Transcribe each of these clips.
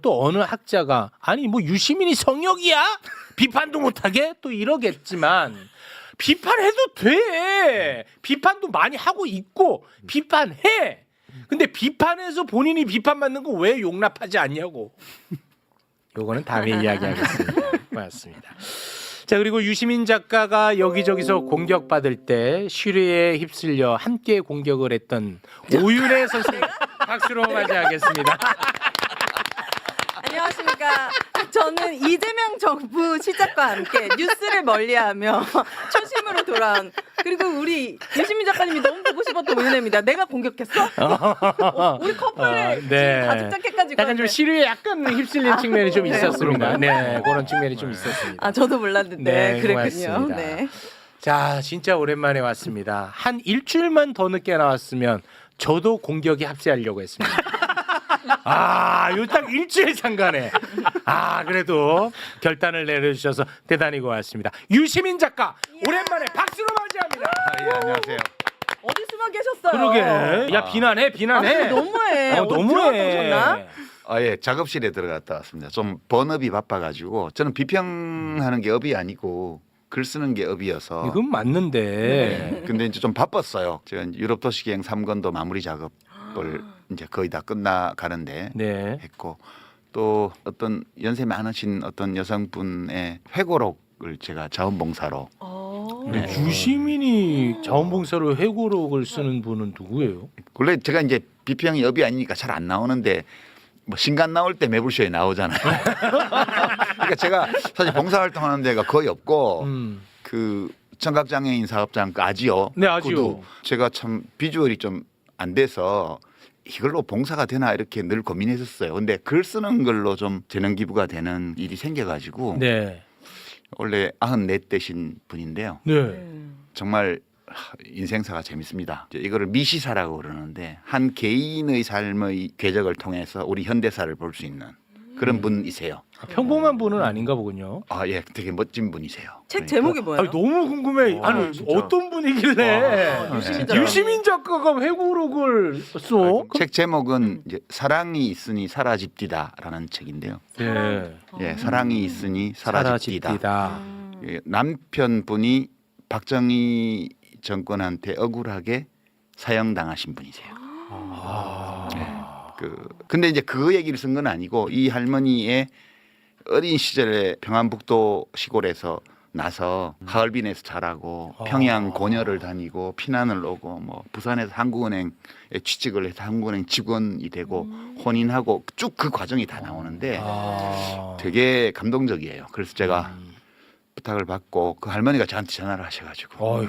또 어느 학자가 아니 뭐 유시민이 성역이야? 비판도 못하게? 또 이러겠지만 비판해도 돼. 비판도 많이 하고 있고 비판해. 근데 비판해서 본인이 비판받는 거 왜 용납하지 않냐고. 요거는 다음에 이야기하겠습니다. 고맙습니다. 자, 그리고 유시민 작가가 여기저기서 공격받을 때 시류에 휩쓸려 함께 공격을 했던 오윤혜 선생님 박수로 맞이하겠습니다. 안녕하십니까. 저는 이재명 정부 시작과 함께 뉴스를 멀리하며 초심으로 돌아온 그리고 우리 유시민 작가님이 너무 보고 싶었던 오윤혜입니다. 내가 공격했어? 우리 커플을 지금 가죽 자켓까지 약간 좀 시류에 약간 휩쓸린 측면이 좀 있었습니다. 네, 그런 측면이 좀 있었습니다. 아 저도 몰랐는데 네, 그랬군요. 고맙습니다. 네. 자, 진짜 오랜만에 왔습니다. 한 일주일만 더 늦게 나왔으면 저도 공격에 합세하려고 했습니다. 아, 요 딱 일주일 상간에. 아, 그래도 결단을 내려주셔서 대단히 고맙습니다. 유시민 작가, 오랜만에 박수로 맞이합니다. 예, 안녕하세요. 어디 숨어 계셨어요? 그러게. 야, 비난해, 비난해. 아, 너무해. 너무해. 오셨나? 예, 작업실에 들어갔다 왔습니다. 좀 본업이 바빠가지고 저는 비평하는 게 업이 아니고 글 쓰는 게 업이어서. 이건 맞는데. 근데 이제 좀 바빴어요. 제가 이제 유럽 도시계획 3권도 마무리 작업을 이제 거의 다 끝나가는데 네. 했고 또 어떤 연세 많으신 어떤 여성분의 회고록을 제가 자원봉사로 근데 유시민이 자원봉사로 회고록을 쓰는 분은 누구예요? 원래 제가 이제 비평이 업이 아니니까 잘 안 나오는데 뭐 신간 나올 때 매불쇼에 나오잖아요. 그러니까 제가 사실 봉사활동하는 데가 거의 없고 그 청각장애인 사업장 그 아지오. 네, 아지오. 그도 제가 참 비주얼이 좀 안 돼서 이걸로 봉사가 되나 이렇게 늘 고민했었어요. 근데 글 쓰는 걸로 좀 재능 기부가 되는 일이 생겨가지고 네. 원래 94 되신 분인데요. 네. 정말 인생사가 재밌습니다. 이거를 미시사라고 그러는데 한 개인의 삶의 궤적을 통해서 우리 현대사를 볼 수 있는 그런 분이세요. 평범한 분은 아닌가 보군요. 아, 예, 되게 멋진 분이세요. 책 그러니까 제목이 뭐예요? 아니, 너무 궁금해. 아니 진짜. 어떤 분이길래 유시민 작가. 유시민 작가가 회고록을 써? 책 제목은 이제 사랑이 있으니 사라집디다라는 책인데요. 네. 예, 사랑이 있으니 사라집디다. 사라집디다. 예, 남편분이 박정희 정권한테 억울하게 사형당하신 분이세요. 근데 이제 그 얘기를 쓴 건 아니고 이 할머니의 어린 시절에 평안북도 시골에서 나서 하얼빈에서 자라고 평양 고녀를 다니고 피난을 오고 뭐 부산에서 한국은행에 취직을 해서 한국은행 직원이 되고 혼인하고 쭉 그 과정이 다 나오는데 되게 감동적이에요. 그래서 제가 부탁을 받고 그 할머니가 저한테 전화를 하셔가지고 어휴.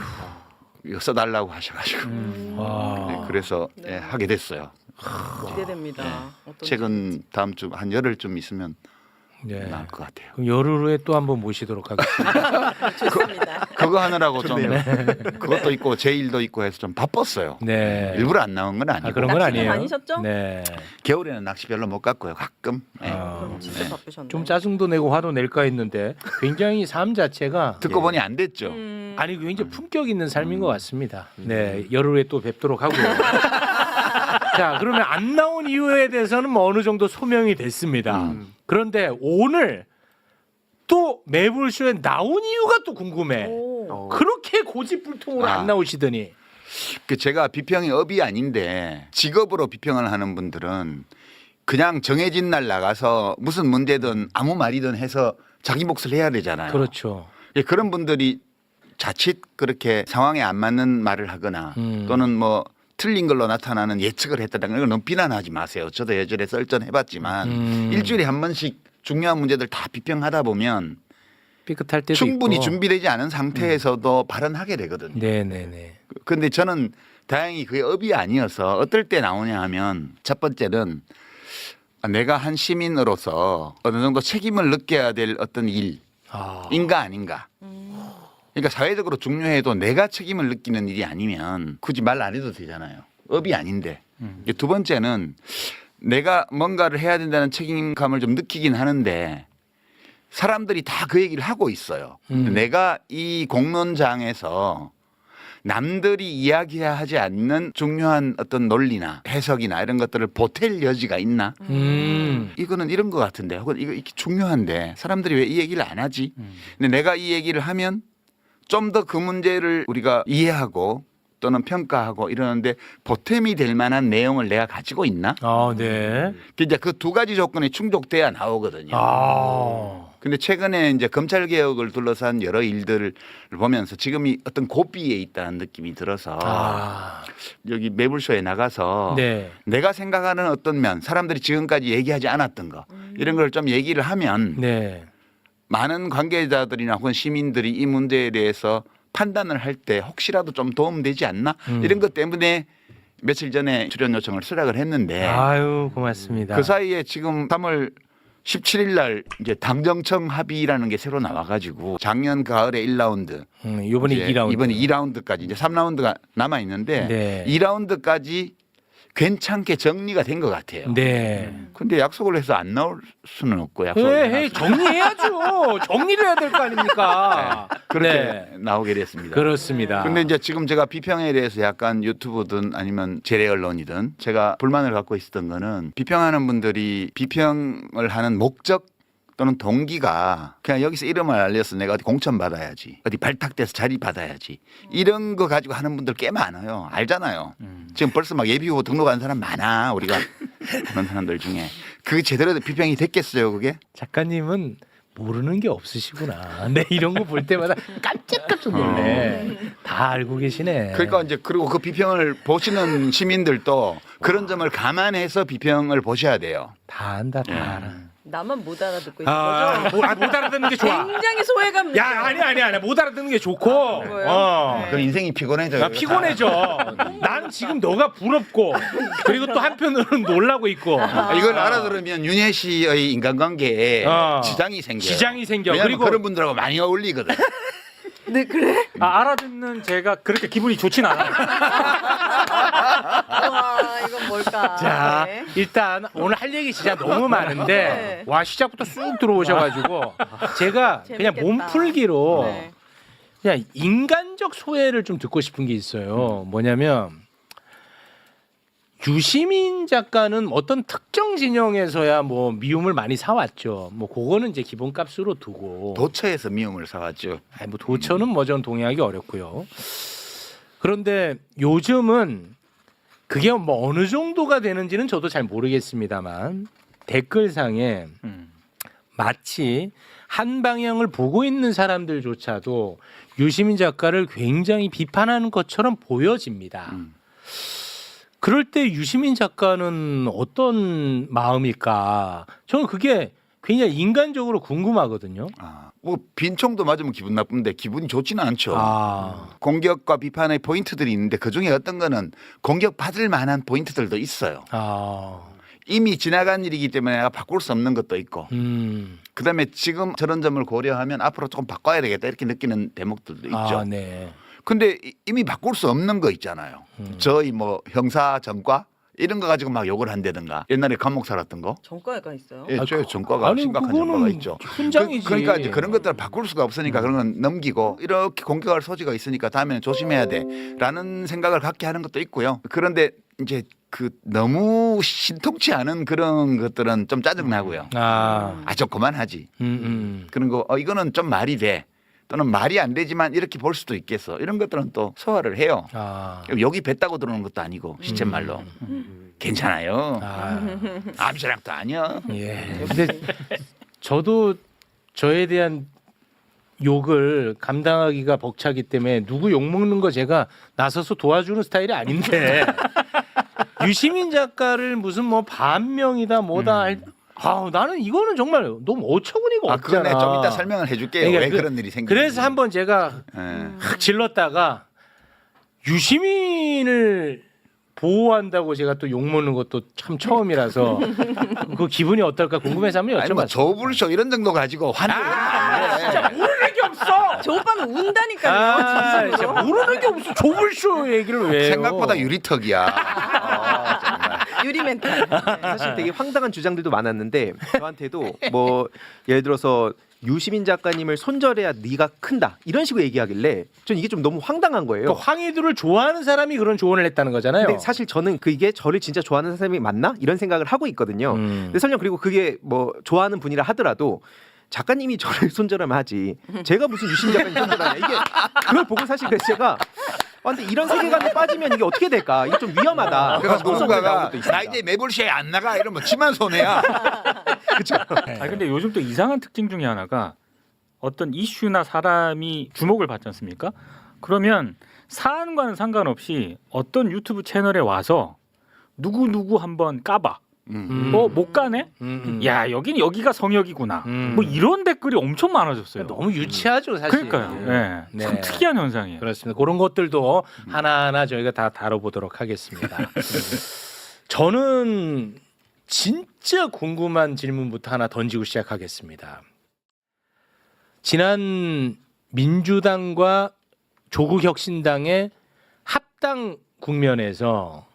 이거 써달라고 하셔가지고 네, 그래서 예, 하게 됐어요. 기대됩니다. 네. 어떤 책은 다음 주 한 열흘쯤 있으면 네. 나올 것 같아요. 그럼 열흘 후에 또 한번 모시도록 하겠습니다. 좋습니다. 그거 하느라고 좀 그것도 있고 제 일도 있고 해서 좀 바빴어요. 네. 일부러 안 나온 건 아니고. 아, 그런 건 낚시는 아니에요. 다니셨죠? 네. 겨울에는 낚시 별로 못 갔고요. 가끔. 예. 그럼 진짜 바쁘셨네. 좀 짜증도 내고 화도 낼까 했는데 굉장히 삶 자체가 듣고 보니 안 됐죠. 아니 굉장히 품격 있는 삶인 것 같습니다. 네, 열흘 후에 또 뵙도록 하고요. 자, 그러면 안 나온 이유에 대해서는 뭐 어느 정도 소명이 됐습니다. 그런데 오늘 또 매불쇼에 나온 이유가 또 궁금해. 오. 그렇게 고집불통으로 아. 안 나오시더니. 그 제가 비평이 업이 아닌데 직업으로 비평을 하는 분들은 그냥 정해진 날 나가서 무슨 문제든 아무 말이든 해서 자기 몫을 해야 되잖아요. 그렇죠. 예, 그런 분들이 자칫 그렇게 상황에 안 맞는 말을 하거나 또는 뭐 틀린 걸로 나타나는 예측을 했다는 걸 너무 비난하지 마세요. 저도 예전에 썰전해봤지만 일주일에 한 번씩 중요한 문제들 다 비평하다 보면 삐끗할 때도 충분히 있고. 준비되지 않은 상태에서도 발언하게 되거든요. 네네네. 그런데 저는 다행히 그게 업이 아니어서 어떨 때 나오냐 하면 첫 번째는 내가 한 시민으로서 어느 정도 책임을 느껴야 될 어떤 일인가 아닌가. 그러니까 사회적으로 중요해도 내가 책임을 느끼는 일이 아니면 굳이 말 안 해도 되잖아요. 업이 아닌데. 두 번째는 내가 뭔가를 해야 된다는 책임감을 좀 느끼긴 하는데 사람들이 다 그 얘기를 하고 있어요. 내가 이 공론장에서 남들이 이야기하지 않는 중요한 어떤 논리나 해석이나 이런 것들을 보탤 여지가 있나? 이거는 이런 것 같은데, 혹은 이거 이렇게 중요한데 사람들이 왜 이 얘기를 안 하지? 근데 내가 이 얘기를 하면 좀 더 그 문제를 우리가 이해하고 또는 평가하고 이러는데 보탬이 될 만한 내용을 내가 가지고 있나? 네. 이제 그 두 가지 조건이 충족돼야 나오거든요. 근데 최근에 이제 검찰 개혁을 둘러싼 여러 일들을 보면서 지금이 어떤 고비에 있다는 느낌이 들어서 여기 매불쇼에 나가서 네. 내가 생각하는 어떤 면, 사람들이 지금까지 얘기하지 않았던 거 이런 걸 좀 얘기를 하면 네. 많은 관계자들이나 혹은 시민들이 이 문제에 대해서 판단을 할 때 혹시라도 좀 도움되지 않나 이런 것 때문에 며칠 전에 출연 요청을 수락을 했는데 아유, 고맙습니다. 그 사이에 지금 3월 17일 날 이제 당정청 합의라는 게 새로 나와가지고 작년 가을에 1라운드, 이번에 2라운드. 이번에 2라운드까지 이제 3라운드가 남아 있는데 네. 2라운드까지 괜찮게 정리가 된 것 같아요. 네. 근데 약속을 해서 안 나올 수는 없고 약속을 해, 정리해야죠. 정리를 해야 될 거 아닙니까? 그렇게 네. 나오게 됐습니다. 그렇습니다. 근데 이제 지금 제가 비평에 대해서 약간 유튜브든 아니면 재래 언론이든 제가 불만을 갖고 있었던 거는 비평하는 분들이 비평을 하는 목적 또는 동기가 그냥 여기서 이름을 알려서 내가 어디 공천 받아야지, 어디 발탁돼서 자리 받아야지 이런 거 가지고 하는 분들 꽤 많아요. 알잖아요. 지금 벌써 막 예비 후보 등록한 사람 많아. 우리가 그런 사람들 중에 그게 제대로 비평이 됐겠어요, 그게? 작가님은 모르는 게 없으시구나. 네, 이런 거 볼 때마다 깜짝깜짝 놀래. 다 알고 계시네. 그러니까 이제 그리고 그 비평을 보시는 시민들도 그런 점을 감안해서 비평을 보셔야 돼요. 다 안다, 다 알아. 나만 못 알아듣고 있는 거죠? 못 알아듣는 게 좋아. 굉장히 소외감. 야, 아니. 못 알아듣는 게 좋고. 그거요? 그 인생이 피곤해져요. 나 피곤해져. 난 지금 너가 부럽고, 그리고 또 한편으로는 놀라고 있고. 이걸 알아들으면 윤혜 씨의 인간관계에 지장이 생겨요. 지장이 생겨. 왜냐면 그리고 그런 분들하고 많이 어울리거든. 네, 그래? 알아듣는 제가 그렇게 기분이 좋진 않아요. 와, 이건 뭘까? 자, 네. 일단 오늘 할 얘기 진짜 너무 많은데 네. 와 시작부터 쑥 들어오셔가지고 제가 그냥 재밌겠다. 몸풀기로 네. 그냥 인간적 소회를 좀 듣고 싶은 게 있어요. 뭐냐면 유시민 작가는 어떤 특정 진영에서야 뭐 미움을 많이 사왔죠. 뭐 그거는 이제 기본값으로 두고 도처에서 미움을 사왔죠. 아니, 뭐 도처는 뭐 전 동의하기 어렵고요. 그런데 요즘은 그게 뭐 어느 정도가 되는지는 저도 잘 모르겠습니다만 댓글상에 마치 한 방향을 보고 있는 사람들조차도 유시민 작가를 굉장히 비판하는 것처럼 보여집니다. 그럴 때 유시민 작가는 어떤 마음일까? 저는 그게 굉장히 인간적으로 궁금하거든요. 뭐 빈총도 맞으면 기분 나쁜데 기분이 좋지는 않죠. 아, 공격과 비판의 포인트들이 있는데 그중에 어떤 거는 공격받을 만한 포인트들도 있어요. 이미 지나간 일이기 때문에 내가 바꿀 수 없는 것도 있고 그다음에 지금 저런 점을 고려하면 앞으로 조금 바꿔야 되겠다 이렇게 느끼는 대목들도 있죠. 네. 근데 이미 바꿀 수 없는 거 있잖아요. 저희 뭐 형사 전과 이런 거 가지고 막 욕을 한다든가 옛날에 감옥 살았던 거. 전과가 있어요? 예, 저 전과가 아니, 심각한 그거는 전과가 있죠. 훈장이지. 그러니까 이제 그런 것들을 바꿀 수가 없으니까 그런 건 넘기고 이렇게 공격할 소지가 있으니까 다음에는 조심해야 돼라는 생각을 갖게 하는 것도 있고요. 그런데 이제 그 너무 신통치 않은 그런 것들은 좀 짜증 나고요. 좀 그만하지. 그런 거 이거는 좀 말이 돼. 또는 말이 안 되지만 이렇게 볼 수도 있겠어. 이런 것들은 또 소화를 해요. 여기 뱉다고 들어오는 것도 아니고 시쳇말로 괜찮아요. 암시락도 아니야. 예. 근데 저도 저에 대한 욕을 감당하기가 벅차기 때문에 누구 욕 먹는 거 제가 나서서 도와주는 스타일이 아닌데 유시민 작가를 무슨 뭐 반명이다 뭐다 나는 이거는 정말 너무 어처구니가 없잖아. 그거네. 좀 이따 설명을 해줄게요. 왜 그런 일이 생기는지. 그래서 한번 제가 확 질렀다가 유시민을 보호한다고 제가 또 욕먹는 것도 참 처음이라서 그 기분이 어떨까 궁금해서 한번 아니 뭐 여쭤봤어요. 저불쇼 이런 정도 가지고 화내면 안 돼. 진짜 모르는 게 없어. 저 오빠는 운다니까요. 진짜 모르는 게 없어. 조불쇼 얘기를 왜 해요? 생각보다 유리턱이야. 정말. 유리 멘탈. 사실 되게 황당한 주장들도 많았는데 저한테도 뭐 예를 들어서 유시민 작가님을 손절해야 네가 큰다 이런 식으로 얘기하길래 전 이게 좀 너무 황당한 거예요. 그 황희두를 좋아하는 사람이 그런 조언을 했다는 거잖아요. 근데 사실 저는 그게 저를 진짜 좋아하는 사람이 맞나 이런 생각을 하고 있거든요. 근데 설령 그리고 그게 뭐 좋아하는 분이라 하더라도 작가님이 저를 손절하면 하지. 제가 무슨 유시민 작가님 손절하냐. 이게 그걸 보고 사실 그래서 제가 근데 이런 세계관에 빠지면 이게 어떻게 될까? 이게 좀 위험하다. 그래서 그런 누군가가 나온 것도 있습니다. 나 이제 매불쇼에 안 나가 이러면 지만 손해야. 그렇죠. 아 근데 요즘 또 이상한 특징 중에 하나가 어떤 이슈나 사람이 주목을 받지 않습니까? 그러면 사안과는 상관없이 어떤 유튜브 채널에 와서 누구 한번 까봐. 못 가네? 야 여기가 성역이구나. 뭐 이런 댓글이 엄청 많아졌어요. 너무 유치하죠, 사실. 그러니까요. 네. 참 특이한 현상이에요. 그렇습니다. 그런 것들도 하나하나 저희가 다 다뤄보도록 하겠습니다. 저는 진짜 궁금한 질문부터 하나 던지고 시작하겠습니다. 지난 민주당과 조국혁신당의 합당 국면에서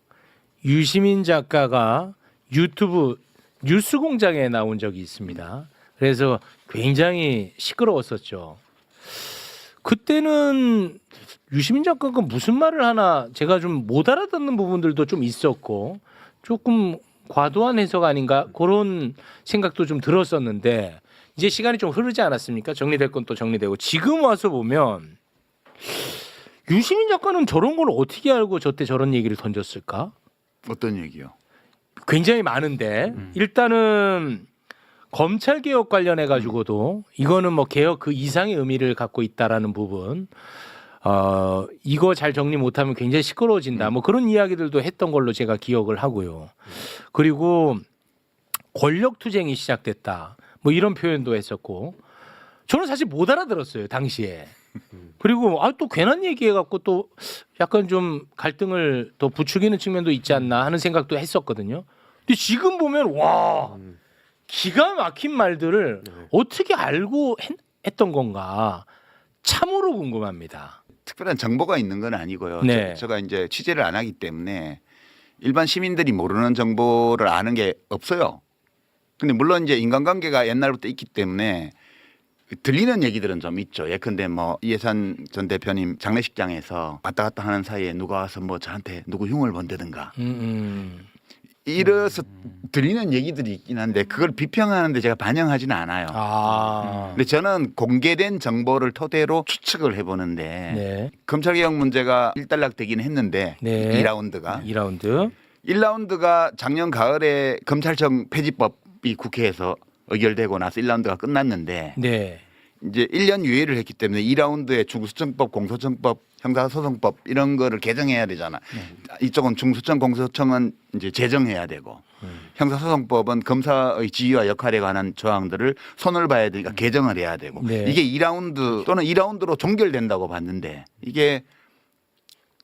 유시민 작가가 유튜브 뉴스공장에 나온 적이 있습니다. 그래서 굉장히 시끄러웠었죠. 그때는 유시민 작가가 무슨 말을 하나 제가 좀 못 알아듣는 부분들도 좀 있었고 조금 과도한 해석 아닌가 그런 생각도 좀 들었었는데 이제 시간이 좀 흐르지 않았습니까? 정리될 건 또 정리되고 지금 와서 보면 유시민 작가는 저런 걸 어떻게 알고 저때 저런 얘기를 던졌을까? 어떤 얘기요? 굉장히 많은데 일단은 검찰 개혁 관련해 가지고도 이거는 뭐 개혁 그 이상의 의미를 갖고 있다라는 부분 이거 잘 정리 못하면 굉장히 시끄러워진다 뭐 그런 이야기들도 했던 걸로 제가 기억을 하고요. 그리고 권력 투쟁이 시작됐다 뭐 이런 표현도 했었고 저는 사실 못 알아들었어요 당시에. 그리고 또 괜한 얘기해갖고 또 약간 좀 갈등을 더 부추기는 측면도 있지 않나 하는 생각도 했었거든요. 근데 지금 보면 와 기가 막힌 말들을 어떻게 알고 했던 건가 참으로 궁금합니다. 특별한 정보가 있는 건 아니고요. 네. 제가 이제 취재를 안 하기 때문에 일반 시민들이 모르는 정보를 아는 게 없어요. 근데 물론 이제 인간관계가 옛날부터 있기 때문에 들리는 얘기들은 좀 있죠. 예컨대 뭐 이해산 전 대표님 장례식장에서 왔다 갔다 하는 사이에 누가 와서 뭐 저한테 누구 흉을 본다든가 이래서 들리는 얘기들이 있긴 한데 그걸 비평하는데 제가 반영하지는 않아요. 아, 근데 저는 공개된 정보를 토대로 추측을 해보는데 네, 검찰개혁 문제가 일단락되긴 했는데 네. 2라운드가 2라운드. 1라운드가 작년 가을에 검찰청 폐지법이 국회에서 의결되고 나서 1라운드가 끝났는데 네, 이제 1년 유예를 했기 때문에 2라운드에 중수청법, 공소청법, 형사소송법 이런 거를 개정해야 되잖아. 이쪽은 중수청, 공소청은 이제 제정해야 되고 형사소송법은 검사의 지위와 역할에 관한 조항들을 손을 봐야 되니까 개정을 해야 되고 네. 이게 2라운드 또는 2라운드로 종결된다고 봤는데 이게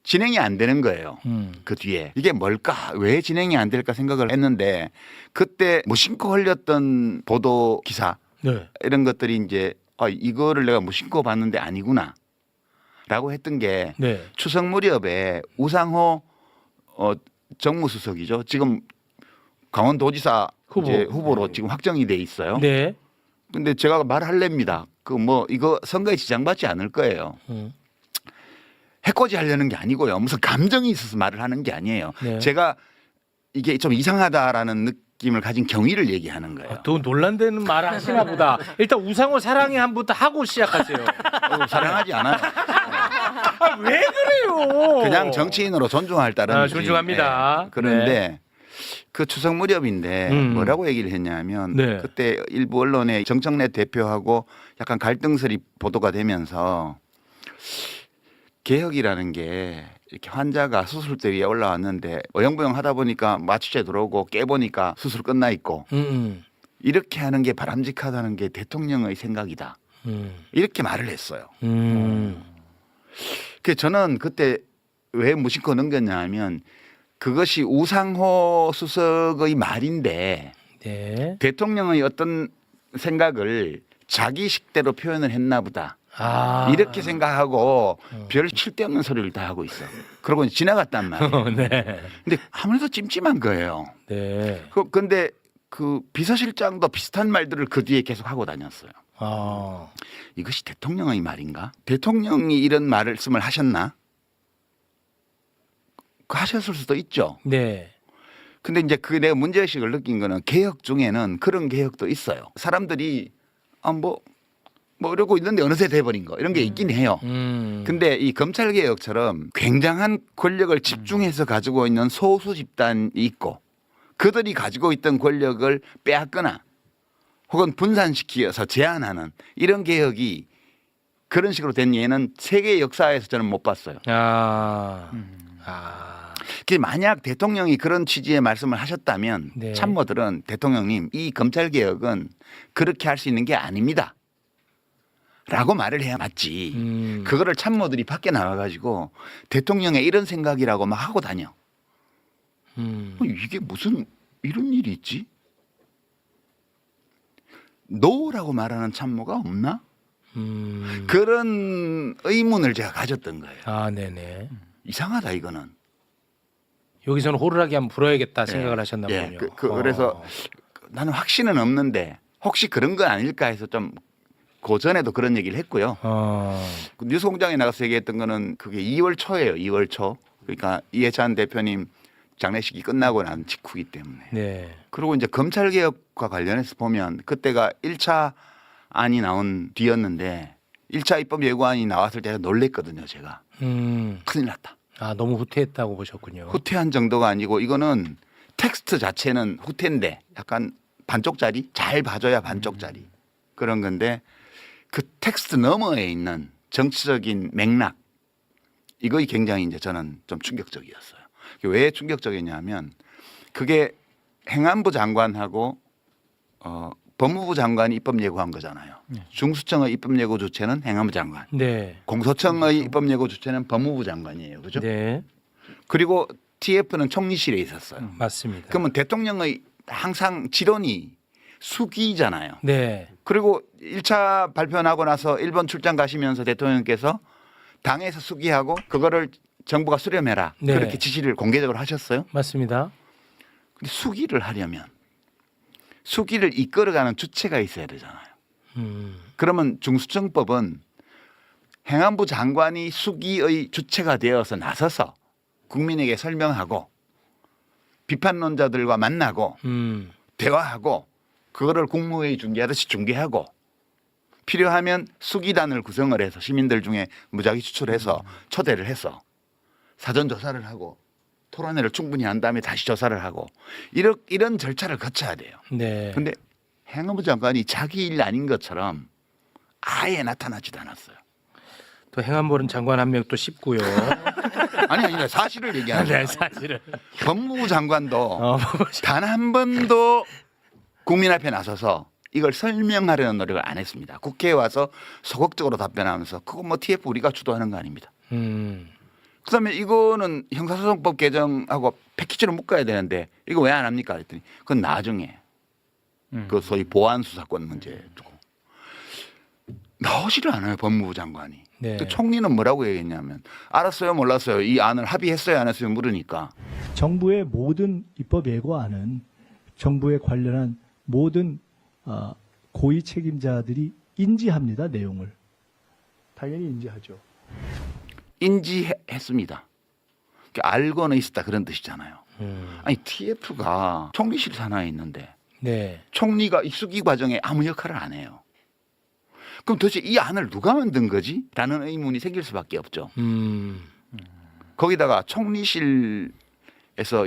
진행이 안 되는 거예요. 그 뒤에 이게 뭘까? 왜 진행이 안 될까 생각을 했는데 그때 무심코 흘렸던 보도 기사 네. 이런 것들이 이제 이거를 내가 무심코 봤는데 아니구나 라고 했던 게 네. 추석 무렵에 우상호 정무수석이죠. 지금 강원도지사 후보로 지금 확정이 돼 있어요. 네. 근데 제가 말할랍니다. 그 뭐 이거 선거에 지장받지 않을 거예요. 해코지 하려는 게 아니고요. 무슨 감정이 있어서 말을 하는 게 아니에요. 네. 제가 이게 좀 이상하다라는 느낌을 가진 경위를 얘기하는 거예요. 또 논란되는 말 하시나 보다. 일단 우상호 사랑해 한부터 하고 시작하세요. 사랑하지 않아요. 왜 그래요? 그냥 정치인으로 존중할 따르는 존중합니다. 그런데 그 추석 무렵인데 뭐라고 얘기를 했냐면 네. 그때 일부 언론에 정청래 대표하고 약간 갈등설이 보도가 되면서 개혁이라는 게 이렇게 환자가 수술대 위에 올라왔는데 어영부영 하다 보니까 마취제 들어오고 깨보니까 수술 끝나 있고 이렇게 하는 게 바람직하다는 게 대통령의 생각이다. 이렇게 말을 했어요. 그래서 저는 그때 왜 무심코 넘겼냐 하면 그것이 우상호 수석의 말인데 네. 대통령의 어떤 생각을 자기 식대로 표현을 했나 보다. 이렇게 생각하고 별 칠데 없는 소리를 다 하고 있어. 그러고 지나갔단 말이에요. 네. 근데 아무래도 찜찜한 거예요. 네. 근데 그 비서실장도 비슷한 말들을 그 뒤에 계속 하고 다녔어요. 아. 이것이 대통령의 말인가? 대통령이 이런 말씀을 하셨나? 하셨을 수도 있죠. 네. 근데 이제 그 내가 문제의식을 느낀 거는 개혁 중에는 그런 개혁도 있어요. 사람들이 뭐 이러고 있는데 어느새 돼버린 거 이런 게 있긴 해요. 근데 이 검찰 개혁처럼 굉장한 권력을 집중해서 가지고 있는 소수 집단이 있고 그들이 가지고 있던 권력을 빼앗거나 혹은 분산시켜서 제한하는 이런 개혁이 그런 식으로 된 예는 세계 역사에서 저는 못 봤어요. 아. 만약 대통령이 그런 취지의 말씀을 하셨다면 네. 참모들은 대통령님 이 검찰 개혁은 그렇게 할 수 있는 게 아닙니다. 라고 말을 해야 맞지. 그거를 참모들이 밖에 나와가지고 대통령의 이런 생각이라고 막 하고 다녀. 이게 무슨 이런 일이 있지? 노라고 말하는 참모가 없나? 그런 의문을 제가 가졌던 거예요. 아, 네네. 이상하다 이거는. 여기서는 호루라기 한번 불어야겠다 생각을 예. 하셨나 예. 보군요. 그래서 나는 확신은 없는데 혹시 그런 건 아닐까 해서 좀 고전에도 그런 얘기를 했고요. 그 뉴스공장에 나가서 얘기했던 거는 그게 2월 초예요. 2월 초. 그러니까 이해찬 대표님 장례식이 끝나고 난 직후기 때문에. 네. 그리고 이제 검찰 개혁과 관련해서 보면 그때가 1차 안이 나온 뒤였는데 1차 입법 예고안이 나왔을 때 놀랬거든요. 제가. 큰일 났다. 아, 너무 후퇴했다고 보셨군요. 후퇴한 정도가 아니고 이거는 텍스트 자체는 후퇴인데 약간 반쪽짜리 잘 봐줘야 반쪽짜리 그런 건데 그 텍스트 너머에 있는 정치적인 맥락 이거 굉장히 이제 저는 좀 충격적이었어요. 왜 충격적이냐면 그게 행안부 장관하고 법무부 장관이 입법 예고한 거잖아요. 중수청의 입법 예고 주체는 행안부 장관. 네. 공소청의 입법 예고 주체는 법무부 장관이에요. 그죠? 네. 그리고 TF는 총리실에 있었어요. 맞습니다. 그러면 대통령의 항상 지론이 수기잖아요. 네. 그리고 1차 발표하고 나서 일본 출장 가시면서 대통령께서 당에서 수기하고 그거를 정부가 수렴해라. 네. 그렇게 지시를 공개적으로 하셨어요. 맞습니다. 근데 수기를 하려면 수기를 이끌어가는 주체가 있어야 되잖아요. 그러면 중수청법은 행안부 장관이 수기의 주체가 되어서 나서서 국민에게 설명하고 비판론자들과 만나고 대화하고 그거를 국무회의 중계하듯이 중계하고 필요하면 수기단을 구성을 해서 시민들 중에 무작위 추출해서 초대를 해서 사전 조사를 하고 토론회를 충분히 한 다음에 다시 조사를 하고 이런 절차를 거쳐야 돼요. 네. 근데 행안부 장관이 자기 일 아닌 것처럼 아예 나타나지도 않았어요. 또 행안부는 장관 한 명 또 씹고요. 아니 사실을 얘기하는 네, 거예요. 사실은. 법무부 장관도 단 한 번도 국민 앞에 나서서 이걸 설명하려는 노력을 안 했습니다. 국회에 와서 소극적으로 답변하면서 그거 뭐 TF 우리가 주도하는 거 아닙니다. 그다음에 이거는 형사소송법 개정하고 패키지로 묶어야 되는데 이거 왜 안 합니까? 그랬더니 그건 나중에 그 소위 보안 수사권 문제 두고 나오지를 않아요. 법무부 장관이. 네. 또 총리는 뭐라고 얘기했냐면 알았어요, 몰랐어요. 이 안을 합의했어요, 안 했어요 물으니까 정부의 모든 입법 예고안은 정부에 관련한 모든 고위 책임자들이 인지합니다. 내용을. 당연히 인지하죠. 인지했습니다. 그러니까 알고는 있었다 그런 뜻이잖아요. 아니 TF가 총리실 산하에 있는데 네. 총리가 이 수기 과정에 아무 역할을 안 해요. 그럼 도대체 이 안을 누가 만든 거지? 라는 의문이 생길 수밖에 없죠. 거기다가 총리실에서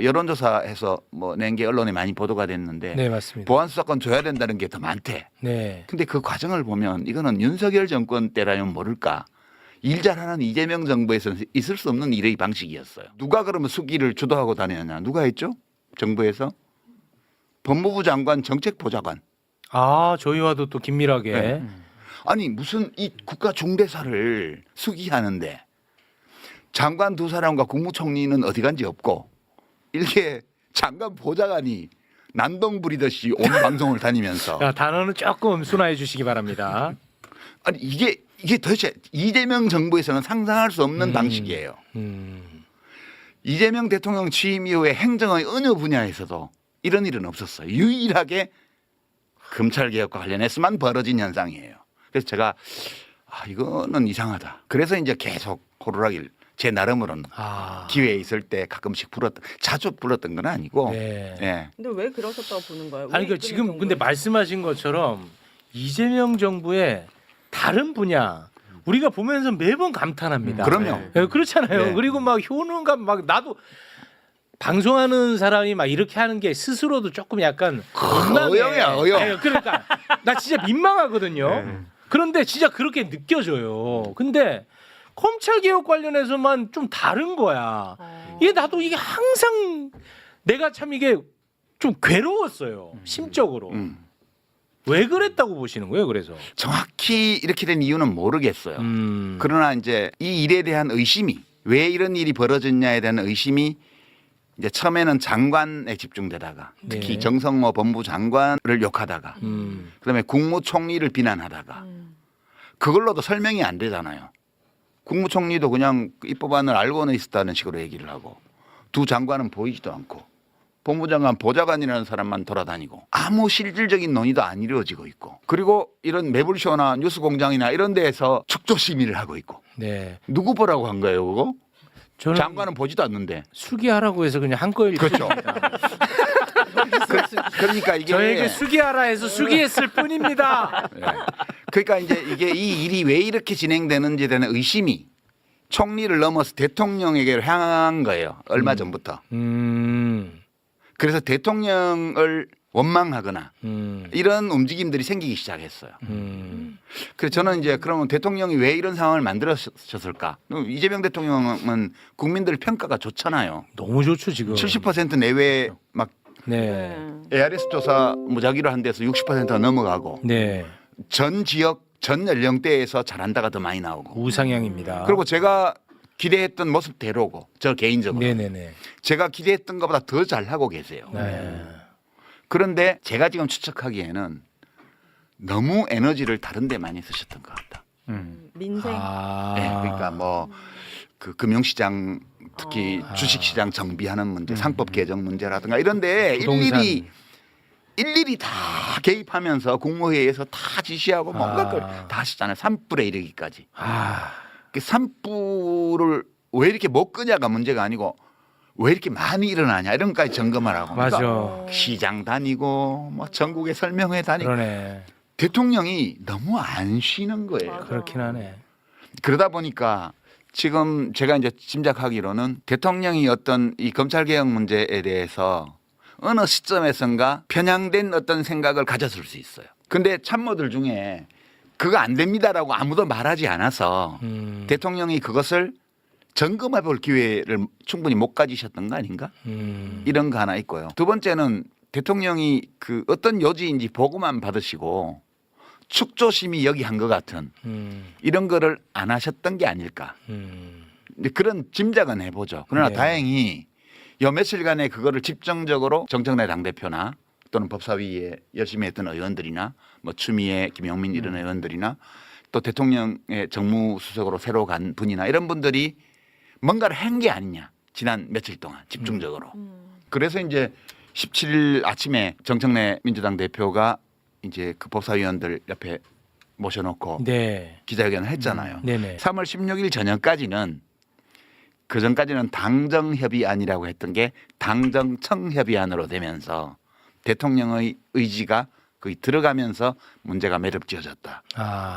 여론조사해서 뭐 낸 게 언론에 많이 보도가 됐는데 네, 맞습니다. 보안수사권 줘야 된다는 게 더 많대. 네. 근데 그 과정을 보면 이거는 윤석열 정권 때라면 모를까. 일 잘하는 이재명 정부에서는 있을 수 없는 일의 방식이었어요. 누가 그러면 수기를 주도하고 다녔냐? 누가 했죠? 정부에서? 법무부 장관 정책보좌관. 아, 저희와도 또 긴밀하게. 네. 아니 무슨 이 국가 중대사를 수기하는데 장관 두 사람과 국무총리는 어디 간지 없고 이렇게 장관 보좌관이 난동 부리듯이 온 방송을 다니면서 자, 단어는 조금 순화해 주시기 바랍니다. 아니 이게 도대체 이재명 정부에서는 상상할 수 없는 방식이에요. 이재명 대통령 취임 이후에 행정의 어느 분야에서도 이런 일은 없었어요. 유일하게 검찰 개혁과 관련해서만 벌어진 현상이에요. 그래서 제가 이거는 이상하다. 그래서 이제 계속 호루라기를 제 나름으로는 기회 있을 때 가끔씩 자주 불렀던 건 아니고. 네. 예. 근데 왜 그러셨다고 보는 거예요? 아니 그 지금 근데 말씀하신 것처럼 이재명 정부의 다른 분야 우리가 보면서 매번 감탄합니다. 그럼요. 예, 그렇잖아요. 네. 그리고 막 효능감 막 나도 방송하는 사람이 막 이렇게 하는 게 스스로도 조금 약간 민망해. 어영이야, 어영. 아니, 그러니까 나 진짜 민망하거든요. 그런데 진짜 그렇게 느껴져요. 근데 검찰 개혁 관련해서만 좀 다른 거야. 이게 나도 이게 항상 내가 참 이게 좀 괴로웠어요. 심적으로. 왜 그랬다고 보시는 거예요? 그래서. 정확히 이렇게 된 이유는 모르겠어요. 그러나 이제 이 일에 대한 의심이 왜 이런 일이 벌어졌냐에 대한 의심이 이제 처음에는 장관에 집중되다가 특히 네. 정성모 법무부 장관을 욕하다가 그다음에 국무총리를 비난하다가 그걸로도 설명이 안 되잖아요. 국무총리도 그냥 입법안을 알고는 있었다는 식으로 얘기를 하고 두 장관은 보이지도 않고 법무장관 보좌관이라는 사람만 돌아다니고 아무 실질적인 논의도 안 이루어지고 있고 그리고 이런 매불쇼나 뉴스공장이나 이런 데에서 축조심의를 하고 있고 네. 누구 보라고 한 거예요 그거? 저는 장관은 보지도 않는데. 수기하라고 해서 그냥 한꺼번에 그렇죠. 그러니까 이게 저에게 수기하라 해서 수기했을 뿐입니다. 네. 그러니까 이제 이게 이 일이 왜 이렇게 진행되는지에 대한 의심이 총리를 넘어서 대통령에게 향한 거예요. 얼마 전부터. 그래서 대통령을 원망하거나 이런 움직임들이 생기기 시작했어요. 그래서 저는 이제 그러면 대통령이 왜 이런 상황을 만들었을까? 이재명 대통령은 국민들 평가가 좋잖아요. 너무 좋죠 지금. 70% 내외 막 네. ARS 조사 무작위로 한 데서 60%가 넘어가고 네. 전 지역 전 연령대에서 잘한다가 더 많이 나오고. 우상향입니다. 그리고 제가 기대했던 모습대로고 저 개인적으로 네네네. 제가 기대했던 것보다 더 잘하고 계세요. 네. 그런데 제가 지금 추측하기에는 너무 에너지를 다른 데 많이 쓰셨던 것 같다. 민생. 아. 네, 그러니까 뭐 그 금융시장 특히 주식시장 정비하는 문제, 상법 개정 문제라든가 이런 데 부동산. 일일이 다 개입하면서 국무회의에서 다 지시하고 뭔가 걸 다 하시잖아요. 산불에 이르기까지. 그 산불을 왜 이렇게 못 끄냐가 문제가 아니고 왜 이렇게 많이 일어나냐 이런 것까지 점검을 하고. 맞아. 그러니까 시장 다니고 뭐 전국에 설명회 다니고. 그러네. 대통령이 너무 안 쉬는 거예요. 맞아. 그렇긴 하네. 그러다 보니까 지금 제가 이제 짐작하기로는 대통령이 어떤 이 검찰개혁 문제에 대해서 어느 시점에선가 편향된 어떤 생각을 가졌을 수 있어요. 근데 참모들 중에 그거 안 됩니다라고 아무도 말하지 않아서 대통령이 그것을 점검해 볼 기회를 충분히 못 가지셨던 거 아닌가? 이런 거 하나 있고요. 두 번째는 대통령이 그 어떤 요지인지 보고만 받으시고 축조심이 여기 한 것 같은 이런 거를 안 하셨던 게 아닐까. 근데 그런 짐작은 해보죠. 그러나 네. 다행히 요 며칠간에 그거를 집중적으로 정청래 당대표나 또는 법사위에 열심히 했던 의원들이나 뭐 추미애, 김용민 이런 의원들이나 또 대통령의 정무수석으로 새로 간 분이나 이런 분들이 뭔가를 한 게 아니냐. 지난 며칠 동안 집중적으로. 그래서 이제 17일 아침에 정청래 민주당 대표가 이제 그 법사위원들 옆에 모셔놓고 네. 기자회견을 했잖아요. 네네. 3월 16일 저녁까지는 그 전까지는 당정협의안이라고 했던 게 당정청협의안으로 되면서 대통령의 의지가 거의 들어가면서 문제가 매듭지어졌다.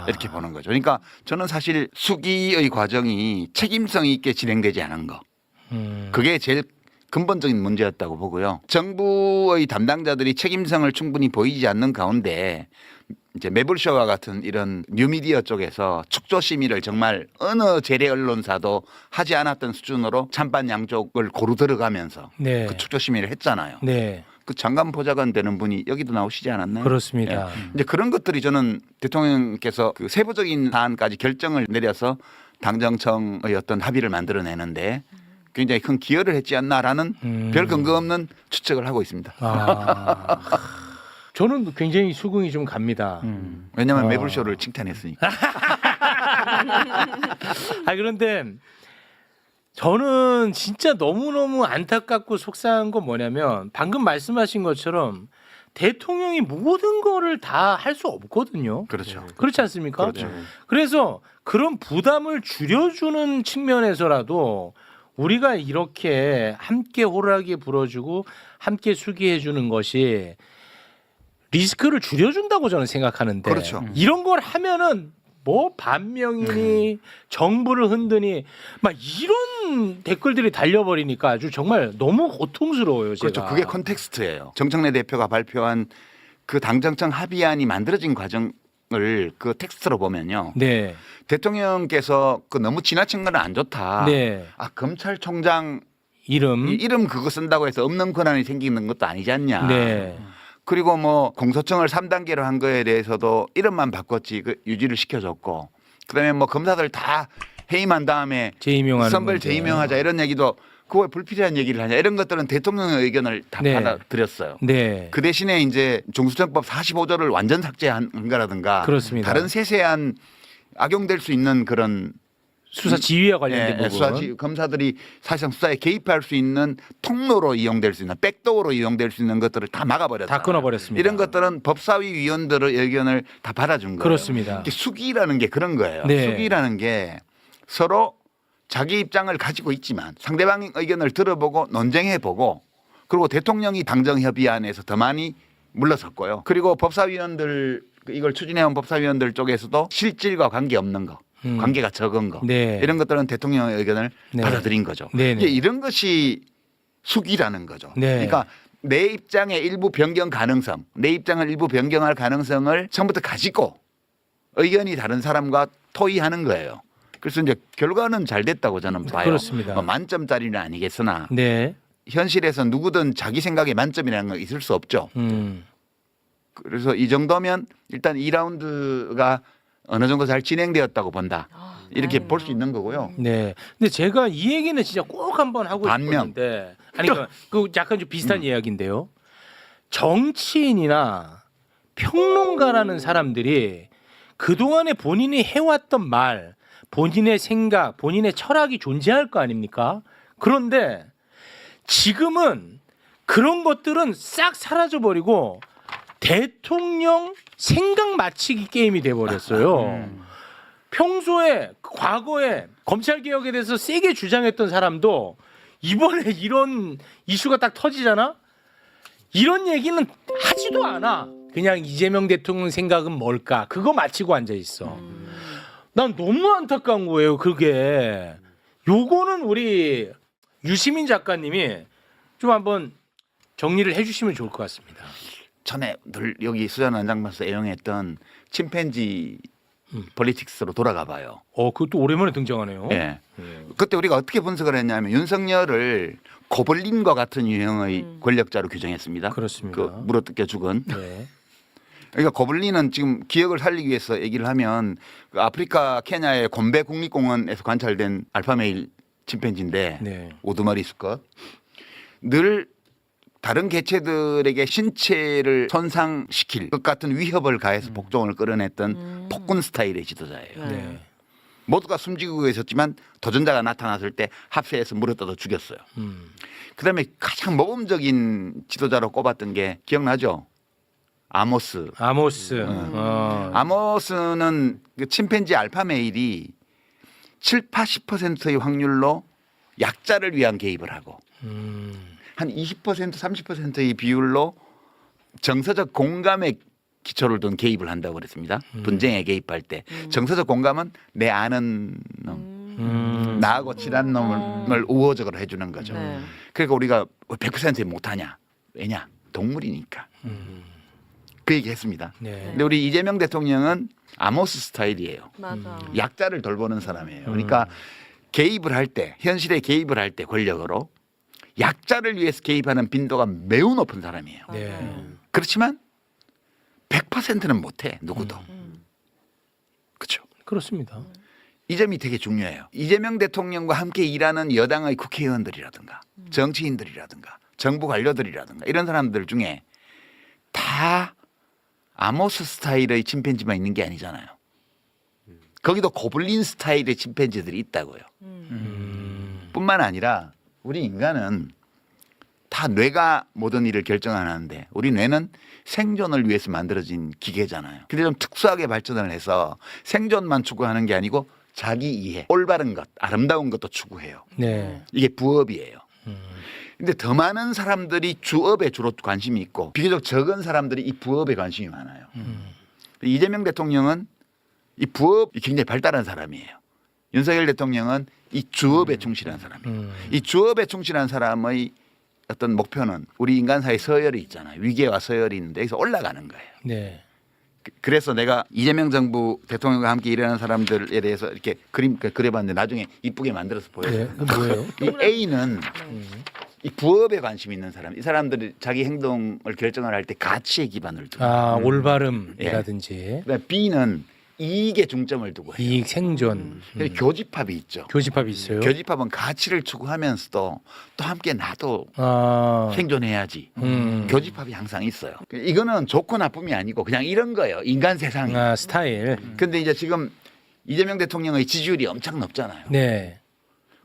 이렇게 보는 거죠. 그러니까 저는 사실 수기의 과정이 책임성 있게 진행되지 않은 거. 그게 제일 근본적인 문제였다고 보고요. 정부의 담당자들이 책임성을 충분히 보이지 않는 가운데 이제 매불쇼와 같은 이런 뉴미디어 쪽에서 축조심의를 정말 어느 재래 언론사도 하지 않았던 수준으로 찬반 양쪽을 고루 들어가면서 네. 그 축조심의를 했잖아요. 네. 그 장관 보좌관 되는 분이 여기도 나오시지 않았나요? 그렇습니다. 이제 그런 것들이 저는 대통령께서 그 세부적인 사안까지 결정을 내려서 당정청의 어떤 합의를 만들어내는데 굉장히 큰 기여를 했지 않나라는 별 근거 없는 추측을 하고 있습니다. 저는 굉장히 수긍이 좀 갑니다. 왜냐하면 매불쇼를 칭찬했으니까. 그런데 저는 진짜 너무너무 안타깝고 속상한 건 뭐냐면 방금 말씀하신 것처럼 대통령이 모든 거를 다 할 수 없거든요. 그렇죠. 그렇지 않습니까? 그렇죠. 그래서 그런 부담을 줄여주는 측면에서라도 우리가 이렇게 함께 호루라기 불어주고 함께 수기해주는 것이 리스크를 줄여준다고 저는 생각하는데 그렇죠. 이런 걸 하면은 뭐 반명이니 정부를 흔드니 막 이런 댓글들이 달려버리니까 아주 정말 너무 고통스러워요. 제가. 그렇죠. 그게 컨텍스트예요. 정청래 대표가 발표한 그 당정청 합의안이 만들어진 과정을 그 텍스트로 보면요. 네, 대통령께서 그 너무 지나친 건 안 좋다. 네 아 검찰총장 이름, 이름 그거 쓴다고 해서 없는 권한이 생기는 것도 아니지 않냐. 네, 그리고 뭐 공소청을 3단계로 한 거에 대해서도 이름만 바꿨지 그 유지를 시켜줬고 그다음에 뭐 검사들 다 해임한 다음에 재임용하는 선발 문제. 재임용하자 이런 얘기도 그거 왜 불필요한 얘기를 하냐 이런 것들은 대통령의 의견을 다 네. 받아들였어요. 네, 그 대신에 이제 중수청법 45조를 완전 삭제한 거라든가 그렇습니다. 다른 세세한 악용될 수 있는 그런 수사 지휘와 관련된 부분. 검사들이 사실상 수사에 개입할 수 있는 통로로 이용될 수 있는 백도어로 이용될 수 있는 것들을 다 막아버렸다. 다 끊어버렸습니다. 이런 것들은 법사위 위원들의 의견을 다 받아준 거예요. 그렇습니다. 이게 수기라는 게 그런 거예요. 네. 수기라는 게 서로 자기 입장을 가지고 있지만 상대방의 의견을 들어보고 논쟁해보고 그리고 대통령이 당정협의안에서 더 많이 물러섰고요. 그리고 법사위원들 이걸 추진해온 법사위원들 쪽에서도 실질과 관계없는 거. 관계가 적은 거 네. 이런 것들은 대통령의 의견을 네. 받아들인 거죠. 네네. 이제 이런 것이 수기라는 거죠. 네. 그러니까 내 입장의 일부 변경 가능성, 내 입장을 일부 변경할 가능성을 처음부터 가지고 의견이 다른 사람과 토의하는 거예요. 그래서 이제 결과는 잘 됐다고 저는 봐요. 그렇습니다. 뭐 만점짜리는 아니겠으나 네, 현실에서 누구든 자기 생각에 만점이라는 건 있을 수 없죠. 그래서 이 정도면 일단 2라운드가 어느 정도 잘 진행되었다고 본다. 이렇게 볼 수 있는 거고요. 네. 근데 제가 이 얘기는 진짜 꼭 한번 하고 반면. 싶었는데, 아니 그 약간 좀 비슷한 이야기인데요. 정치인이나 평론가라는 사람들이 그 동안에 본인이 해왔던 말, 본인의 생각, 본인의 철학이 존재할 거 아닙니까? 그런데 지금은 그런 것들은 싹 사라져 버리고 대통령 생각 맞히기 게임이 돼 버렸어요. 평소에 과거에 검찰 개혁에 대해서 세게 주장했던 사람도 이번에 이런 이슈가 딱 터지잖아. 이런 얘기는 하지도 않아. 그냥 이재명 대통령 생각은 뭘까? 그거 맞히고 앉아 있어. 난 너무 안타까운 거예요. 그게. 요거는 우리 유시민 작가님이 좀 한번 정리를 해주시면 좋을 것 같습니다. 전에 늘 여기 수잔 원장마서 애용했던 침팬지 폴리틱스로 돌아가 봐요. 그것도 오랜만에 등장하네요. 예. 그때 우리가 어떻게 분석을 했냐면 윤석열을 고블린과 같은 유형의 권력자로 규정했습니다. 그렇습니다. 그 물어뜯겨 죽은. 네. 그러니까 고블린은 지금 기억을 살리기 위해서 얘기를 하면 그 아프리카 케냐의 곰베 국립공원에서 관찰된 알파메일 침팬지인데 네. 우두머리 수컷 늘 다른 개체들에게 신체를 손상시킬 것 같은 위협을 가해서 복종을 끌어냈던 폭군 스타일의 지도자예요. 네. 모두가 숨지고 있었지만 도전자가 나타났을 때 합세해서 물어뜯어 죽였어요. 그다음에 가장 모범적인 지도자로 꼽았던 게 기억나죠? 아모스. 아모스. 아모스는 그 침팬지 알파메일이 70~80%의 확률로 약자를 위한 개입을 하고 한 20% 30%의 비율로 정서적 공감의 기초를 둔 개입을 한다고 그랬습니다. 분쟁에 개입할 때 정서적 공감은 내 아는 놈, 나하고 친한 놈을 우호적으로 해주는 거죠. 네. 그러니까 우리가 100% 못하냐? 왜냐? 동물이니까. 그 얘기했습니다. 네. 근데 우리 이재명 대통령은 아모스 스타일이에요. 맞아. 약자를 돌보는 사람이에요. 그러니까 개입을 할 때, 현실에 개입을 할 때 권력으로 약자를 위해서 개입하는 빈도가 매우 높은 사람이에요. 네. 그렇지만 100%는 못해 누구도. 그렇죠. 그렇습니다. 이 점이 되게 중요해요. 이재명 대통령과 함께 일하는 여당의 국회의원들이라든가 정치인들이라든가 정부 관료들이라든가 이런 사람들 중에 다 아모스 스타일의 침팬지만 있는 게 아니잖아요. 거기도 고블린 스타일의 침팬지들이 있다고요. 뿐만 뿐만 아니라 우리 인간은 다 뇌가 모든 일을 결정하는데 우리 뇌는 생존을 위해서 만들어진 기계잖아요. 근데 좀 특수하게 발전을 해서 생존만 추구하는 게 아니고 자기 이해, 올바른 것, 아름다운 것도 추구해요. 네. 이게 부업이에요. 근데 더 많은 사람들이 주업에 주로 관심이 있고 비교적 적은 사람들이 이 부업에 관심이 많아요. 이재명 대통령은 이 부업이 굉장히 발달한 사람이에요. 윤석열 대통령은 이 주업에 충실한 사람이에요. 이 주업에 충실한 사람의 어떤 목표는 우리 인간사의 서열이 있잖아요. 위계와 서열이 있는데 여기서 올라가는 거예요. 네. 그래서 내가 이재명 정부 대통령과 함께 일하는 사람들에 대해서 이렇게 그려봤는데 나중에 이쁘게 만들어서 보여요. 네. 뭐예요? 이 A는 이 부업에 관심 있는 사람, 이 사람들이 자기 행동을 결정을 할 때 가치에 기반을 두고, 아, 올바름이라든지 그다음에 B는 이익에 중점을 두고 해요. 이익 생존. 근데 교집합이 있죠. 교집합이 있어요. 교집합은 가치를 추구하면서도 또 함께 나도 아. 생존해야지. 교집합이 항상 있어요. 이거는 좋고 나쁨이 아니고 그냥 이런 거예요. 인간 세상이. 아, 스타일. 근데 이제 지금 이재명 대통령의 지지율이 엄청 높잖아요. 네.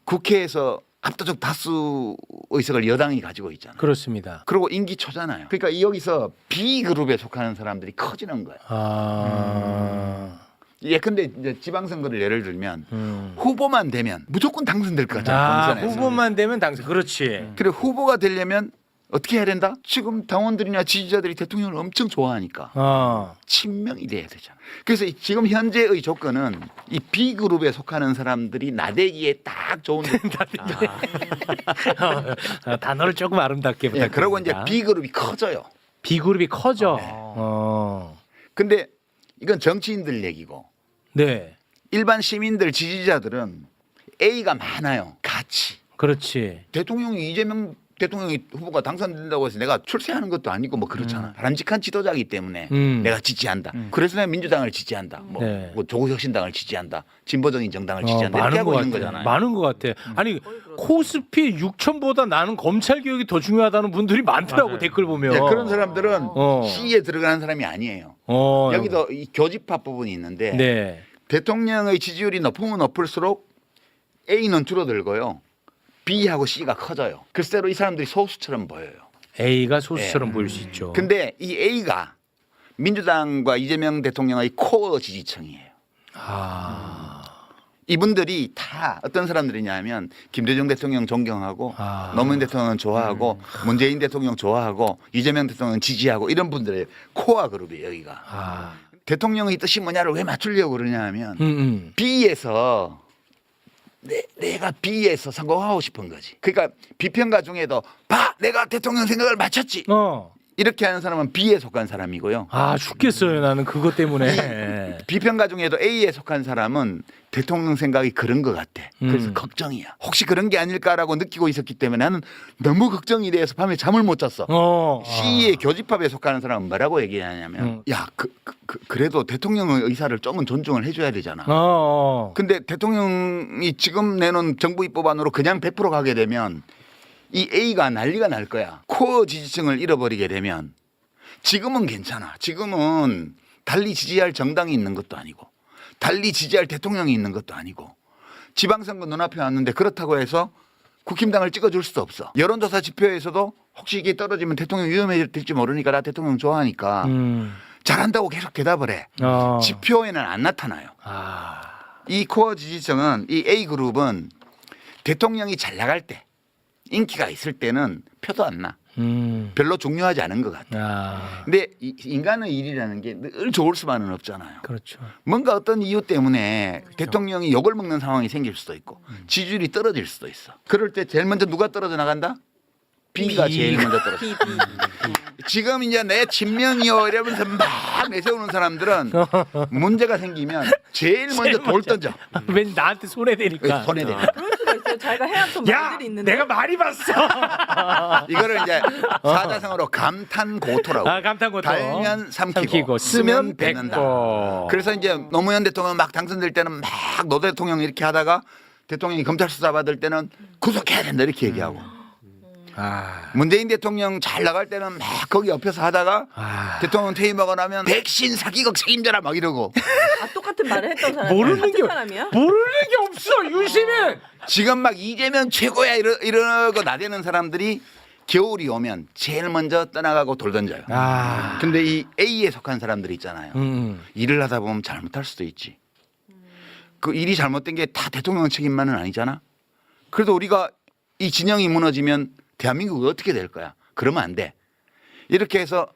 국회에서 압도적 다수 의석을 여당이 가지고 있잖아요. 그렇습니다. 그리고 임기 초잖아요. 그러니까 여기서 B그룹에 속하는 사람들이 커지는 거예요. 아. 예컨대 이제 지방선거를 예를 들면 후보만 되면 무조건 당선될 거잖아요. 아, 본선에서. 후보만 되면 당선. 그렇지. 그래 후보가 되려면 어떻게 해야 된다? 지금 당원들이나 지지자들이 대통령을 엄청 좋아하니까 아. 친명이 돼야 되잖아. 그래서 지금 현재의 조건은 이 B그룹에 속하는 사람들이 나대기에 딱 좋은 단어를 조금 아름답게 예, 부탁드립니다. 그러고 이제 B그룹이 커져요. B그룹이 커져. 네. 근데 이건 정치인들 얘기고 네. 일반 시민들 지지자들은 A가 많아요. 가치. 그렇지. 대통령이 이재명 대통령이 후보가 당선된다고 해서 내가 출세하는 것도 아니고 뭐 그렇잖아. 바람직한 지도자이기 때문에 내가 지지한다. 그래서 내가 민주당을 지지한다. 뭐, 네. 뭐 조국혁신당을 지지한다. 진보적인 정당을 지지한다. 이렇게 많은 하고 것 있는 같아. 거잖아요. 많은 것 같아. 아니 코스피 6천보다 나는 검찰 개혁이 더 중요하다는 분들이 많더라고. 맞아요. 댓글 보면. 네, 그런 사람들은 어. C에 들어가는 사람이 아니에요. 여기도 이 교집합 부분이 있는데 네. 대통령의 지지율이 높으면 높을수록 A는 줄어들고요. B하고 C가 커져요. 글쎄로 이 사람들이 소수처럼 보여요. A가 소수처럼 보일 수 있죠. 근데 이 A가 민주당과 이재명 대통령의 코어 지지층이에요. 아. 이분들이 다 어떤 사람들이냐면 김대중 대통령 존경하고 아. 노무현 대통령 좋아하고 문재인 대통령 좋아하고 이재명 대통령 지지하고 이런 분들의 코어 그룹이에요. 여기가. 아. 대통령의 뜻이 뭐냐를 왜 맞추려고 그러냐 하면 음. B에서 내가 B에서 성공하고 싶은 거지. 그러니까 비평가 중에도 봐 내가 대통령 생각을 맞췄지. 이렇게 하는 사람은 B에 속한 사람이고요. 아 죽겠어요 나는 그것 때문에. 비평가 중에도 A에 속한 사람은 대통령 생각이 그런 것 같아. 그래서 걱정이야. 혹시 그런 게 아닐까라고 느끼고 있었기 때문에 나는 너무 걱정이 돼서 밤에 잠을 못 잤어. C의 교집합에 속하는 사람은 뭐라고 얘기하냐면 야 그래도 대통령의 의사를 조금은 존중을 해줘야 되잖아. 근데 대통령이 지금 내놓은 정부 입법안으로 그냥 100% 가게 되면 이 A가 난리가 날 거야. 코어 지지층을 잃어버리게 되면 지금은 괜찮아. 지금은 달리 지지할 정당이 있는 것도 아니고 달리 지지할 대통령이 있는 것도 아니고 지방선거 눈앞에 왔는데 그렇다고 해서 국힘당을 찍어줄 수도 없어. 여론조사 지표에서도 혹시 이게 떨어지면 대통령 위험해질지 모르니까 나 대통령 좋아하니까 잘한다고 계속 대답을 해. 지표에는 안 나타나요. 이 코어 지지층은 이 A그룹은 대통령이 잘 나갈 때 인기가 있을 때는 표도 안 나. 별로 중요하지 않은 것 같아. 근데 인간의 일이라는 게 늘 좋을 수만은 없잖아요. 그렇죠. 뭔가 어떤 이유 때문에 대통령이 욕을 먹는 상황이 생길 수도 있고 지지율이 떨어질 수도 있어. 그럴 때 제일 먼저 누가 떨어져 나간다? B가 제일 먼저 떨어져. 지금 이제 내 친명이요 이러면서 막 내세우는 사람들은 문제가 생기면 제일 먼저 돌 던져. 왠 나한테 손해되니까. 손해대. 그럴 수가 있어요. 자기가 해왔던 야, 말들이 있는데. 내가 많이 봤어. 이거를 이제 사자성어로 감탄고토라고. 감탄고토. 달면 삼키고, 삼키고 쓰면 뱉는다. 뱉고. 그래서 이제 노무현 대통령 막 당선될 때는 막 노 대통령 이렇게 하다가 대통령이 검찰 수사 받을 때는 구속해야 된다 이렇게 얘기하고. 문재인 대통령 잘 나갈 때는 막 거기 옆에서 하다가 대통령 퇴임하고 나면 백신 사기극 책임져라 막 이러고 아 똑같은 말을 했던 사람이 모르는 같은 게 사람이야? 모르는 게 없어 유시민. 지금 막 이재명 최고야 이러고 나대는 사람들이 겨울이 오면 제일 먼저 떠나가고 돌 던져요. 근데 이 A에 속한 사람들이 있잖아요. 일을 하다 보면 잘못할 수도 있지. 그 일이 잘못된 게 다 대통령 책임만은 아니잖아. 그래도 우리가 이 진영이 무너지면 대한민국이 어떻게 될 거야? 그러면 안 돼. 이렇게 해서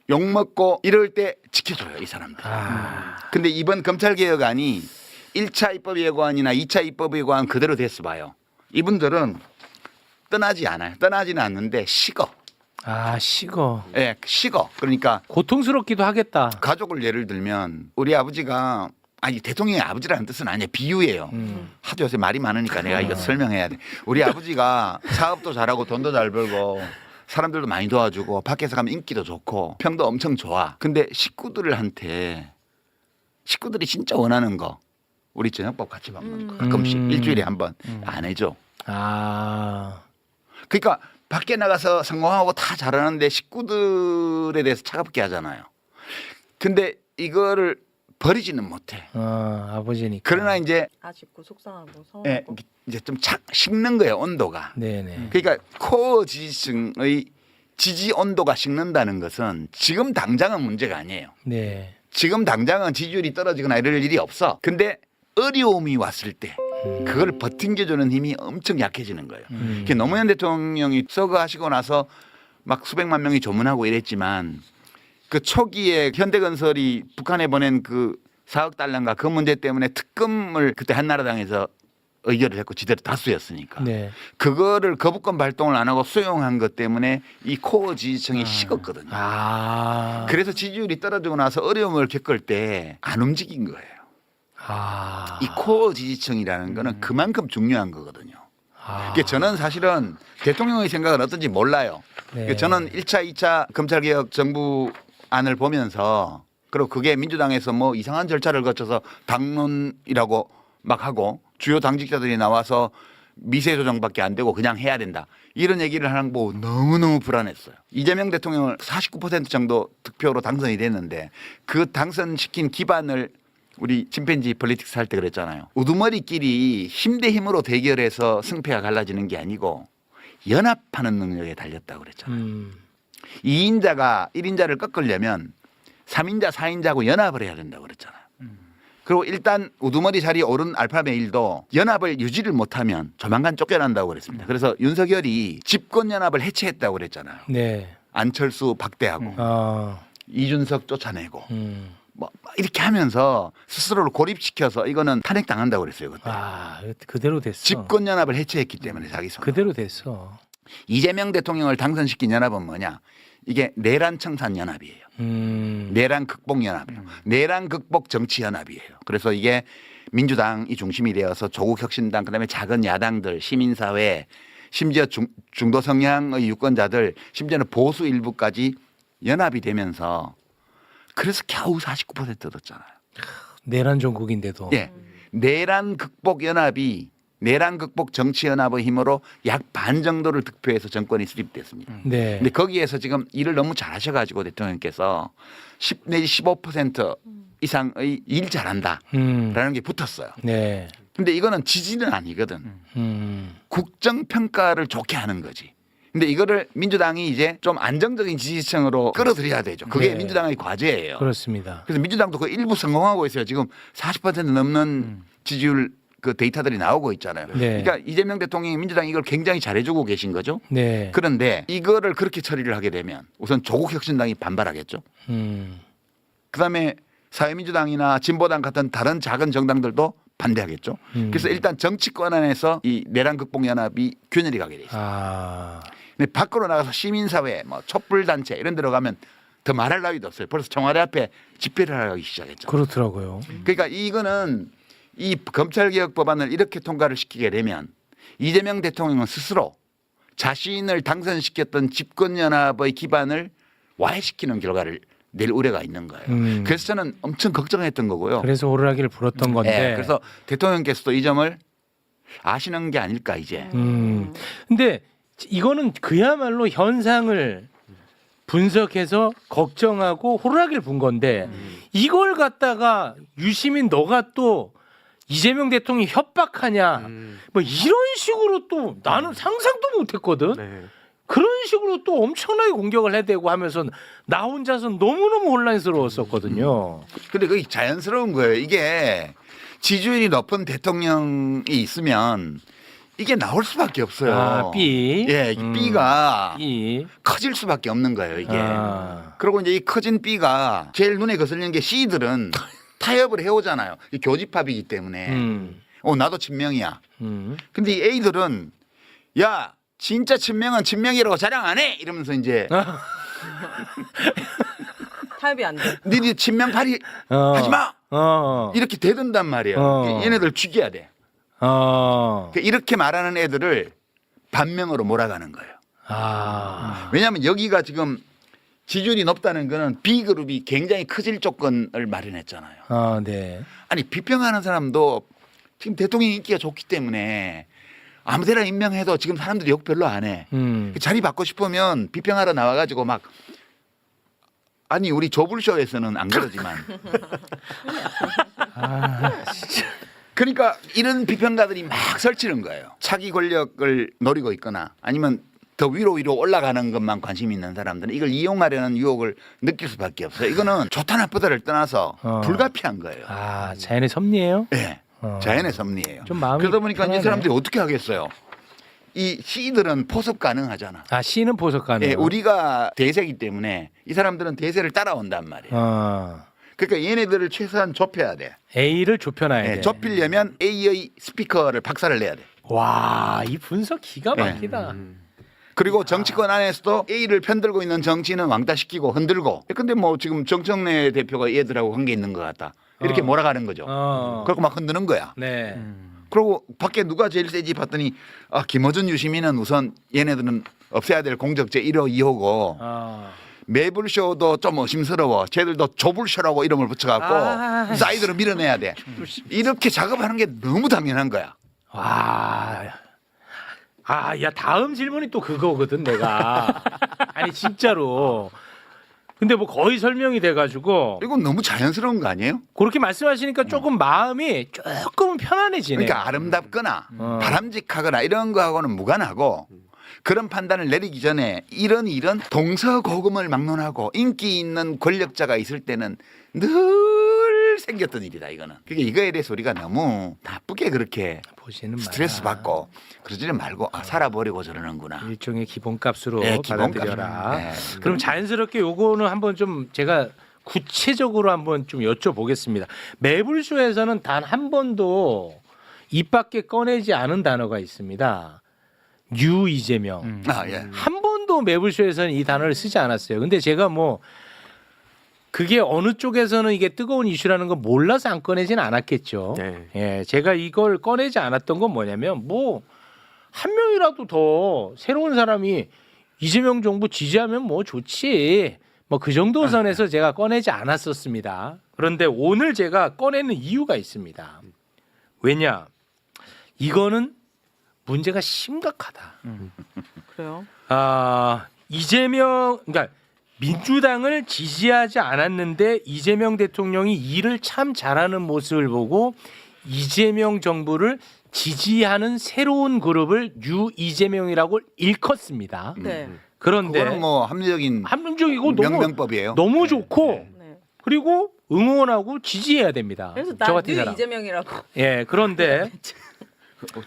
욕먹고 이럴 때 지켜줘요, 이 사람들. 근데 이번 검찰개혁안이 1차 입법예고안이나 2차 입법예고안 그대로 됐어 봐요. 이분들은 떠나지 않아요. 떠나지는 않는데 식어. 식어. 예, 식어. 그러니까 고통스럽기도 하겠다. 가족을 예를 들면 우리 아버지가 아니 대통령의 아버지라는 뜻은 아니에요. 비유예요. 하도 요새 말이 많으니까 내가 이거 설명해야 돼. 우리 아버지가 사업도 잘하고 돈도 잘 벌고 사람들도 많이 도와주고 밖에서 가면 인기도 좋고 평도 엄청 좋아. 근데 식구들이 진짜 원하는 거 우리 저녁밥 같이 밥 먹는 거 가끔씩 일주일에 한 번 안 해줘. 그러니까 밖에 나가서 성공하고 다 잘하는데 식구들에 대해서 차갑게 하잖아요. 근데 이거를 버리지는 못해. 아버지니까. 그러나 이제 아쉽고 속상하고 예, 서운하고. 이제 좀 식는 거예요, 온도가. 네네. 그러니까 코어 지지층의 지지 온도가 식는다는 것은 지금 당장은 문제가 아니에요. 네. 지금 당장은 지지율이 떨어지거나 이럴 일이 없어. 근데 어려움이 왔을 때 그걸 버팅겨주는 힘이 엄청 약해지는 거예요. 노무현 대통령이 서거하시고 나서 막 수백만 명이 조문하고 이랬지만 그 초기에 현대건설이 북한에 보낸 그 4억 달러인가 그 문제 때문에 특검을 그때 한나라당에서 의결을 했고 지대로 다수였으니까 네. 그거를 거부권 발동을 안 하고 수용한 것 때문에 이 코어 지지층이 식었거든요. 그래서 지지율이 떨어지고 나서 어려움을 겪을 때 안 움직인 거예요. 이 코어 지지층이라는 거는 그만큼 중요한 거거든요. 그러니까 저는 사실은 대통령의 생각은 어떤지 몰라요. 네. 그러니까 저는 1차, 2차 검찰개혁 정부안을 보면서 그리고 그게 민주당에서 뭐 이상한 절차를 거쳐서 당론이라고 막 하고 주요 당직자들이 나와서 미세 조정밖에 안 되고 그냥 해야 된다. 이런 얘기를 하는 거 보고 너무너무 불안했어요. 이재명 대통령을 49% 정도 득표로 당선이 됐는데 그 당선시킨 기반을 우리 침팬지 폴리틱스 할 때 그랬잖아요. 우두머리끼리 힘 대 힘으로 대결해서 승패가 갈라지는 게 아니고 연합하는 능력에 달렸다고 그랬잖아요. 2인자가 1인자를 꺾으려면 3인자, 4인자하고 연합을 해야 된다고 그랬잖아요. 그리고 일단 우두머리 자리에 오른 알파메일도 연합을 유지를 못하면 조만간 쫓겨난다고 그랬습니다. 그래서 윤석열이 집권연합을 해체했다고 그랬잖아요. 네. 안철수 박대하고 이준석 쫓아내고 뭐 이렇게 하면서 스스로를 고립시켜서 이거는 탄핵당한다고 그랬어요. 그때. 그대로 됐어. 집권연합을 해체했기 때문에 자기 손으로. 그대로 됐어. 이재명 대통령을 당선시킨 연합은 뭐냐? 이게 내란 청산 연합이에요. 내란 극복 연합이에요. 내란 극복 정치 연합이에요. 그래서 이게 민주당이 중심이 되어서 조국 혁신당 그다음에 작은 야당들 시민사회 심지어 중도 성향의 유권자들 심지어는 보수 일부까지 연합이 되면서 그래서 겨우 49% 얻었잖아요. 내란 전국인데도. 예. 내란 극복 연합이 내란 극복 정치 연합의 힘으로 약 반 정도를 득표해서 정권이 수립됐습니다. 네. 근데 거기에서 지금 일을 너무 잘하셔가지고 대통령께서 10 내지 15% 이상의 일 잘한다라는 게 붙었어요. 네. 근데 이거는 지지는 아니거든. 국정 평가를 좋게 하는 거지. 근데 이거를 민주당이 이제 좀 안정적인 지지층으로 끌어들여야 되죠. 그게 네. 민주당의 과제예요. 그렇습니다. 그래서 민주당도 그 일부 성공하고 있어요. 지금 40% 넘는 지지율 그 데이터들이 나오고 있잖아요. 네. 그러니까 이재명 대통령이 민주당이 이걸 굉장히 잘해주고 계신 거죠. 네. 그런데 이거를 그렇게 처리를 하게 되면 우선 조국 혁신당이 반발하겠죠. 그다음에 사회민주당이나 진보당 같은 다른 작은 정당들도 반대하겠죠. 그래서 일단 정치권 안에서 이 내란 극복 연합이 균열이 가게 돼 있어요. 근데 밖으로 나가서 시민사회, 뭐 촛불 단체 이런 데로 가면 더 말할 나위도 없어요. 벌써 청와대 앞에 집회를 하기 시작했죠. 그렇더라고요. 그러니까 이거는 이 검찰개혁 법안을 이렇게 통과를 시키게 되면 이재명 대통령은 스스로 자신을 당선시켰던 집권연합의 기반을 와해시키는 결과를 낼 우려가 있는 거예요. 그래서 저는 엄청 걱정했던 거고요. 그래서 오르락기를 불었던 건데. 네, 그래서 대통령께서도 이 점을 아시는 게 아닐까 이제. 근데 이거는 그야말로 현상을 분석해서 걱정하고 호루라기를 분 건데 이걸 갖다가 유시민 너가 또 이재명 대통령이 협박하냐 뭐 이런 식으로 또 나는 상상도 못했거든. 네. 그런 식으로 또 엄청나게 공격을 해대고 하면서 나 혼자서 너무너무 혼란스러웠었거든요. 근데 그게 자연스러운 거예요. 이게 지지율이 높은 대통령이 있으면 이게 나올 수밖에 없어요. 아, B. 예, B가 이. 커질 수밖에 없는 거예요, 이게. 아. 그리고 이제 이 커진 B가 제일 눈에 거슬리는 게 C들은 타협을 해오잖아요. 이 교집합이기 때문에. 나도 친명이야. 근데 이 A들은 야, 진짜 친명은 친명이라고 자랑 안 해! 이러면서 이제 타협이 안 돼. 니네 친명팔이 하지 마! 이렇게 대든단 말이에요. 얘네들 죽여야 돼. 이렇게 말하는 애들을 반명으로 몰아가는 거예요. 왜냐하면 여기가 지금 지지율이 높다는 거는 B그룹이 굉장히 커질 조건을 마련했잖아요. 네. 아니 비평하는 사람도 지금 대통령 인기가 좋기 때문에 아무데나 임명해도 지금 사람들이 욕 별로 안 해. 자리 받고 싶으면 비평하러 나와가지고 막 아니 우리 조불쇼에서는 안 그러지만 그러니까 이런 비평가들이 막 설치는 거예요. 차기 권력을 노리고 있거나 아니면 더 위로 올라가는 것만 관심 있는 사람들은 이걸 이용하려는 유혹을 느낄 수밖에 없어요. 이거는 좋다 나쁘다를 떠나서 불가피한 거예요. 자연의 섭리예요? 네. 자연의 섭리예요. 좀 마음이 그러다 보니까 편하네. 이 사람들이 어떻게 하겠어요? 이 C들은 포섭 가능하잖아. C는 보석 가능. 예, 우리가 대세이기 때문에 이 사람들은 대세를 따라온단 말이에요. 그러니까 얘네들을 최소한 좁혀야 돼. A를 좁혀놔야 예, 돼. 좁히려면 A의 스피커를 박살을 내야 돼. 와, 이 분석 기가 막히다. 그리고 정치권 안에서도 A를 편들고 있는 정치는 왕따시키고 흔들고. 근데 뭐 지금 정청래 대표가 얘들하고 관계 있는 것 같다. 이렇게 몰아가는 거죠. 그리고 막 흔드는 거야. 네. 그리고 밖에 누가 제일 세지 봤더니 김어준 유시민은 우선 얘네들은 없애야 될 공적제 1호 2호고 매불쇼도 좀 의심스러워. 쟤들도 조불쇼라고 이름을 붙여갖고 사이드로 밀어내야 돼. 이렇게 작업하는 게 너무 당연한 거야. 와. 야, 다음 질문이 또 그거거든, 내가. 아니, 진짜로. 근데 뭐 거의 설명이 돼가지고 이건 너무 자연스러운 거 아니에요? 그렇게 말씀하시니까 조금 마음이 조금 편안해지네. 그러니까 아름답거나 바람직하거나 이런 거하고는 무관하고 그런 판단을 내리기 전에 이런 동서고금을 막론하고 인기 있는 권력자가 있을 때는 늘 생겼던 일이다 이거는. 그러니까 이거에 대해서 우리가 너무 나쁘게 그렇게 보시는 스트레스 받고 그러지는 말고 살아버리고 저러는구나. 일종의 기본값으로 네, 기본값. 받아들여라. 네. 그럼 자연스럽게 요거는 한번 좀 제가 구체적으로 한번 좀 여쭤보겠습니다. 매불쇼에서는 단 한 번도 입 밖에 꺼내지 않은 단어가 있습니다. 유 이재명. 예. 한 번도 매불쇼에서는 이 단어를 쓰지 않았어요. 근데 제가 뭐 그게 어느 쪽에서는 이게 뜨거운 이슈라는 걸 몰라서 안 꺼내지는 않았겠죠. 네. 예, 제가 이걸 꺼내지 않았던 건 뭐냐면 뭐 한 명이라도 더 새로운 사람이 이재명 정부 지지하면 뭐 좋지. 뭐 그 정도 선에서 제가 꺼내지 않았었습니다. 그런데 오늘 제가 꺼내는 이유가 있습니다. 왜냐? 이거는 문제가 심각하다. 그래요? 이재명, 그러니까 민주당을 지지하지 않았는데 이재명 대통령이 일을 참 잘하는 모습을 보고 이재명 정부를 지지하는 새로운 그룹을 유이재명이라고 일컫습니다. 네. 그런데 그거는 뭐 합리적인 합리적이고 명명법이에요. 너무 좋고 네. 그리고 응원하고 지지해야 됩니다. 그래서 저 나 같은 사람. 이재명이라고. 예, 그런데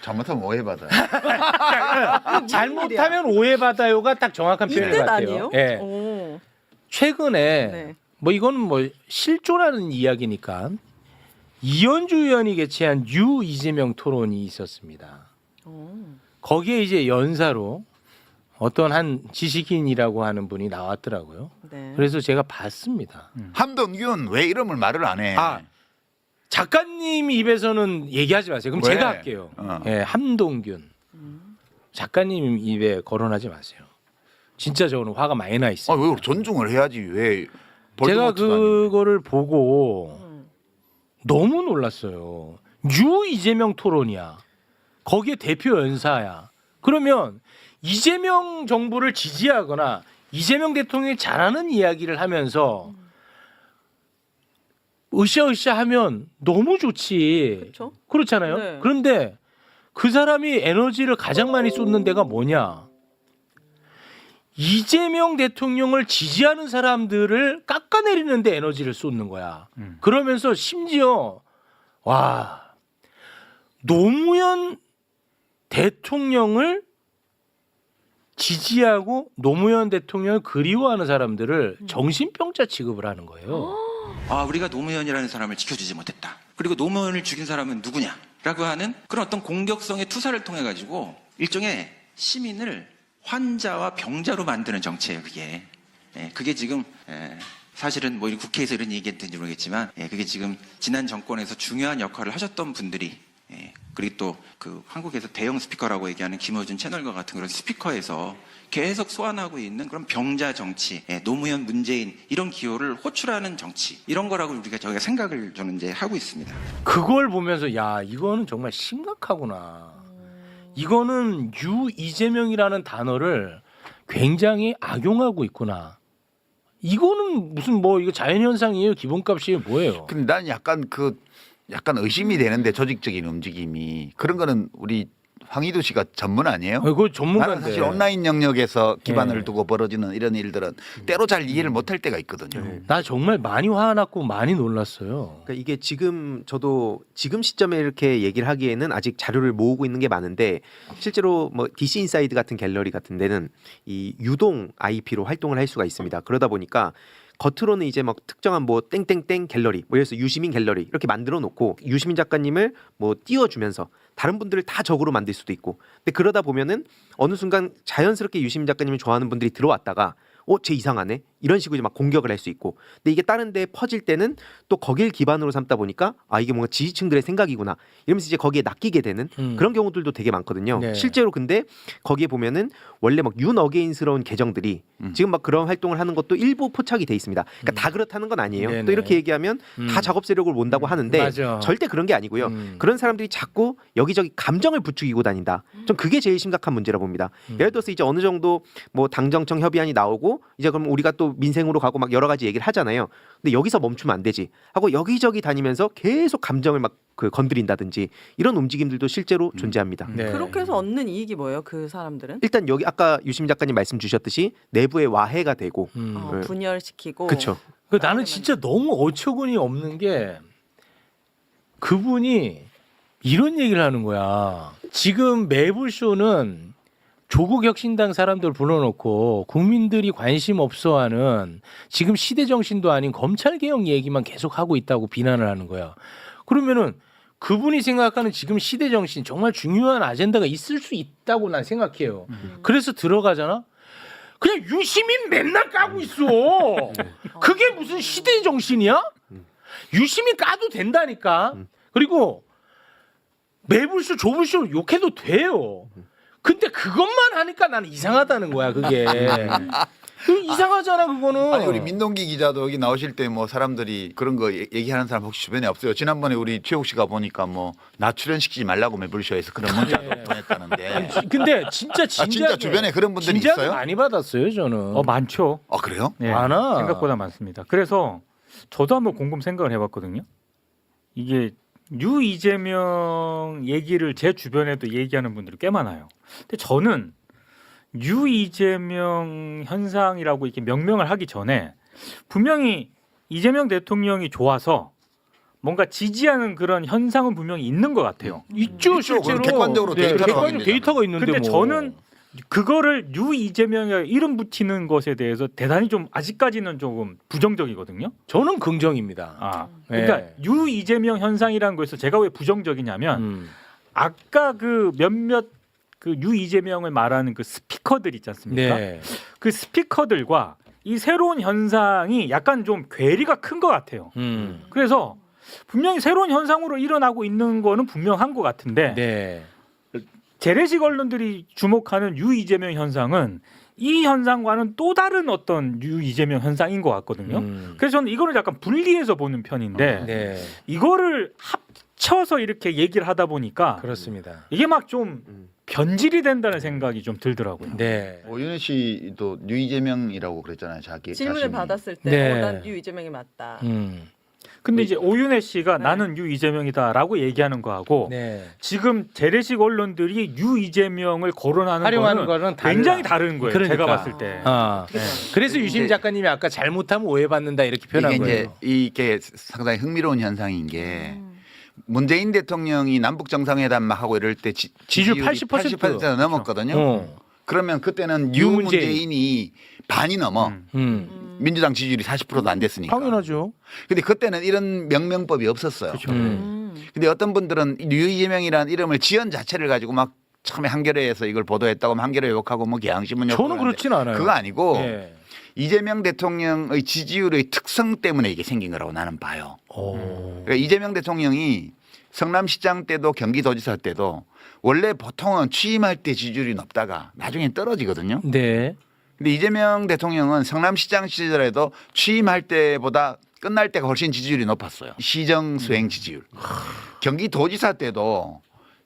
잘못하면 오해받아요. 잘못하면 오해받아요가 딱 정확한 이 표현인 뜻 것 같아요. 아니에요? 예. 오. 최근에 네. 뭐 이건 뭐 실존하는 이야기니까 이현주 의원이 개최한 유 이재명 토론이 있었습니다. 오. 거기에 이제 연사로 어떤 한 지식인이라고 하는 분이 나왔더라고요. 네. 그래서 제가 봤습니다. 함동균 왜 이름을 말을 안 해? 작가님 입에서는 얘기하지 마세요. 그럼 왜? 제가 할게요. 예, 함동균. 작가님 입에 거론하지 마세요. 진짜 저는 화가 많이 나 있어요. 왜 존중을 해야지 왜? 제가 볼드모트가 아닌데. 그거를 보고 너무 놀랐어요. 유 이재명 토론이야. 거기에 대표 연사야. 그러면 이재명 정부를 지지하거나 이재명 대통령이 잘하는 이야기를 하면서 으쌰으쌰 하면 너무 좋지. 그렇죠? 그렇잖아요. 네. 그런데 그 사람이 에너지를 가장 많이 쏟는 데가 뭐냐? 이재명 대통령을 지지하는 사람들을 깎아내리는 데 에너지를 쏟는 거야. 그러면서 심지어 와 노무현 대통령을 지지하고 노무현 대통령을 그리워하는 사람들을 정신병자 취급을 하는 거예요. 아, 우리가 노무현이라는 사람을 지켜주지 못했다. 그리고 노무현을 죽인 사람은 누구냐? 라고 하는 그런 어떤 공격성의 투사를 통해 가지고 일종의 시민을 환자와 병자로 만드는 정치예요, 그게. 예, 그게 지금 사실은 뭐 국회에서 이런 얘기했는지 모르겠지만 그게 지금 지난 정권에서 중요한 역할을 하셨던 분들이 그리고 또 그 한국에서 대형 스피커라고 얘기하는 김어준 채널과 같은 그런 스피커에서 계속 소환하고 있는 그런 병자 정치, 노무현, 문재인 이런 기호를 호출하는 정치 이런 거라고 저희가 생각을 저는 이제 하고 있습니다. 그걸 보면서 야 이거는 정말 심각하구나. 이거는 이재명이라는 단어를 굉장히 악용하고 있구나. 이거는 무슨 뭐 이거 자연현상이에요? 기본값이에요? 뭐예요? 근데 난 약간 의심이 되는데 조직적인 움직임이 그런 거는 우리 황희도 씨가 전문 아니에요? 그거 나는 전문가인데. 사실 온라인 영역에서 기반을 네. 두고 벌어지는 이런 일들은 때로 잘 이해를 못할 때가 있거든요. 나 정말 많이 화났고 많이 놀랐어요. 그러니까 이게 지금 저도 지금 시점에 이렇게 얘기를 하기에는 아직 자료를 모으고 있는 게 많은데 실제로 뭐 DC 인사이드 같은 갤러리 같은 데는 이 유동 IP로 활동을 할 수가 있습니다. 그러다 보니까 겉으로는 이제 막 특정한 뭐 땡땡땡 갤러리, 뭐 예를 들어서 유시민 갤러리 이렇게 만들어 놓고 유시민 작가님을 뭐 띄워주면서 다른 분들을 다 적으로 만들 수도 있고. 근데 그러다 보면은 어느 순간 자연스럽게 유시민 작가님을 좋아하는 분들이 들어왔다가 쟤 이상하네 이런 식으로 이제 막 공격을 할 수 있고. 근데 이게 다른 데 퍼질 때는 또 거길 기반으로 삼다 보니까 이게 뭔가 지지층들의 생각이구나 이러면서 이제 거기에 낚이게 되는 그런 경우들도 되게 많거든요. 네. 실제로 근데 거기에 보면은 원래 막 윤어게인스러운 계정들이 지금 막 그런 활동을 하는 것도 일부 포착이 돼 있습니다. 그러니까 다 그렇다는 건 아니에요. 네네. 또 이렇게 얘기하면 다 작업 세력을 몬다고 하는데 맞아. 절대 그런 게 아니고요. 그런 사람들이 자꾸 여기저기 감정을 부추기고 다닌다. 전 그게 제일 심각한 문제라 봅니다. 예를 들어서 이제 어느 정도 뭐 당정청 협의안이 나오고 이제 그럼 우리가 또 민생으로 가고 막 여러 가지 얘기를 하잖아요. 근데 여기서 멈추면 안 되지 하고 여기저기 다니면서 계속 감정을 막 건드린다든지 이런 움직임들도 실제로 존재합니다. 네. 그렇게 해서 얻는 이익이 뭐예요? 그 사람들은? 일단 여기 아까 유시민 작가님 말씀 주셨듯이 내부의 와해가 되고 네. 분열시키고. 그렇죠. 나는 진짜 너무 어처구니 없는 게 그분이 이런 얘기를 하는 거야. 지금 매불쇼는 조국 혁신당 사람들 불러놓고 국민들이 관심 없어하는 지금 시대 정신도 아닌 검찰 개혁 얘기만 계속 하고 있다고 비난을 하는 거야. 그러면은 그분이 생각하는 지금 시대 정신 정말 중요한 아젠다가 있을 수 있다고 난 생각해요. 그래서 들어가잖아. 그냥 유시민 맨날 까고 있어. 그게 무슨 시대 정신이야? 유시민 까도 된다니까. 그리고 매불쇼 조불쇼 욕해도 돼요. 근데 그것만 하니까 나는 이상하다는 거야 그게. 이상하잖아 그거는. 아니 우리 민동기 기자도 여기 나오실 때 뭐 사람들이 그런 거 얘기하는 사람 혹시 주변에 없어요? 지난번에 우리 최욱 씨가 보니까 뭐 나 출연시키지 말라고 매불쇼에서 그런 문자도 보냈다는데. 근데 진짜 진짜 주변에 그런 분들이 진작에 있어요? 많이 받았어요 저는. 많죠. 아 그래요? 네, 많아. 생각보다 많습니다. 그래서 저도 한번 곰곰 생각을 해봤거든요. 이게 이재명 얘기를 제 주변에도 얘기하는 분들이 꽤 많아요. 근데 저는 이재명 현상이라고 이렇게 명명을 하기 전에 분명히 이재명 대통령이 좋아서 뭔가 지지하는 그런 현상은 분명히 있는 것 같아요. 있죠 있죠. 실제로. 객관적으로 데이터가 객관적 확인되잖아요. 데이터가 있는데 근데 뭐. 저는 그거를 이재명의 이름 붙이는 것에 대해서 대단히 좀 아직까지는 조금 부정적이거든요. 저는 긍정입니다. 그러니까 네. 이재명 현상이라는 거에서 제가 왜 부정적이냐면 아까 그 몇몇 그 이재명을 말하는 그 스피커들 있지 않습니까? 네. 그 스피커들과 이 새로운 현상이 약간 좀 괴리가 큰 것 같아요. 그래서 분명히 새로운 현상으로 일어나고 있는 거는 분명한 것 같은데 네. 재래식 언론들이 주목하는 이재명 현상은 이 현상과는 또 다른 어떤 이재명 현상인 것 같거든요. 그래서 저는 이거를 약간 분리해서 보는 편인데 네. 이거를 겹쳐서 이렇게 얘기를 하다 보니까 그렇습니다. 이게 막 좀 변질이 된다는 생각이 좀 들더라고요. 네. 오윤혜 씨도 뉴 이재명이라고 그랬잖아요. 자기 질문을 자신이. 받았을 때 네. 난 유 이재명이 맞다. 근데 이제 오윤혜 씨가 네. 나는 유 이재명이다라고 얘기하는 거하고 네. 지금 재래식 언론들이 유 이재명을 거론하는 활용하는 거는 거는 달라. 굉장히 다른 거예요. 그러니까. 제가 봤을 때. 아. 어떻게 생각해요? 그래서 유심 이제- 작가님이 아까 잘못하면 오해받는다 이렇게 표현한 이게 이제 거예요. 이게 상당히 흥미로운 현상인 게 문재인 대통령이 남북 정상회담 막 하고 이럴 때 지지율 지지율이 80% 넘었거든요. 어. 그러면 그때는 유 유문재인이 반이 넘어. 민주당 지지율이 40%도 안 됐으니까. 당연하죠. 근데 그때는 이런 명명법이 없었어요. 근데 어떤 분들은 유 이재명이라는 이름을 지연 자체를 가지고 막 처음에 한겨레에서 이걸 보도했다고 하면 한겨레 욕하고 뭐 개항신문 욕하고 저는 그러는데 그렇진 않아요. 그거 아니고 예. 이재명 대통령의 지지율의 특성 때문에 이게 생긴 거라고 나는 봐요. 그러니까 이재명 대통령이 성남시장 때도 경기도지사 때도 원래 보통은 취임할 때 지지율이 높다가 나중에 떨어지거든요. 네. 근데 이재명 대통령은 성남시장 시절에도 취임할 때보다 끝날 때가 훨씬 지지율이 높았어요. 시정 수행 지지율. 경기도지사 때도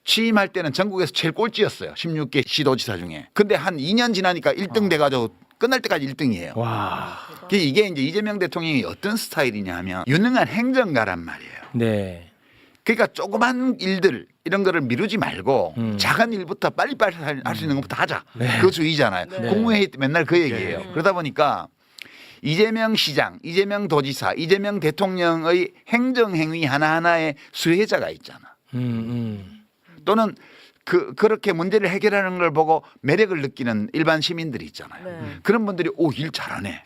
취임할 때는 전국에서 제일 꼴찌였어요. 16개 시도지사 중에. 근데 한 2년 지나니까 1등 돼가지고 끝날 때까지 1등이에요. 와. 이게 이제 이재명 대통령이 어떤 스타일이냐 하면 유능한 행정가란 말이에요. 네. 그러니까 조그만 일들 이런 거를 미루지 말고 작은 일부터 빨리빨리 할 수 있는 것부터 하자. 그 주의잖아요. 네. 국무회의 때 맨날 그 얘기예요. 그러다 보니까 이재명 시장, 이재명 도지사, 이재명 대통령의 행정행위 하나하나에 수혜자가 있잖아. 또는 그렇게 문제를 해결하는 걸 보고 매력을 느끼는 일반 시민들이 있잖아요. 네. 그런 분들이 오, 일 잘하네.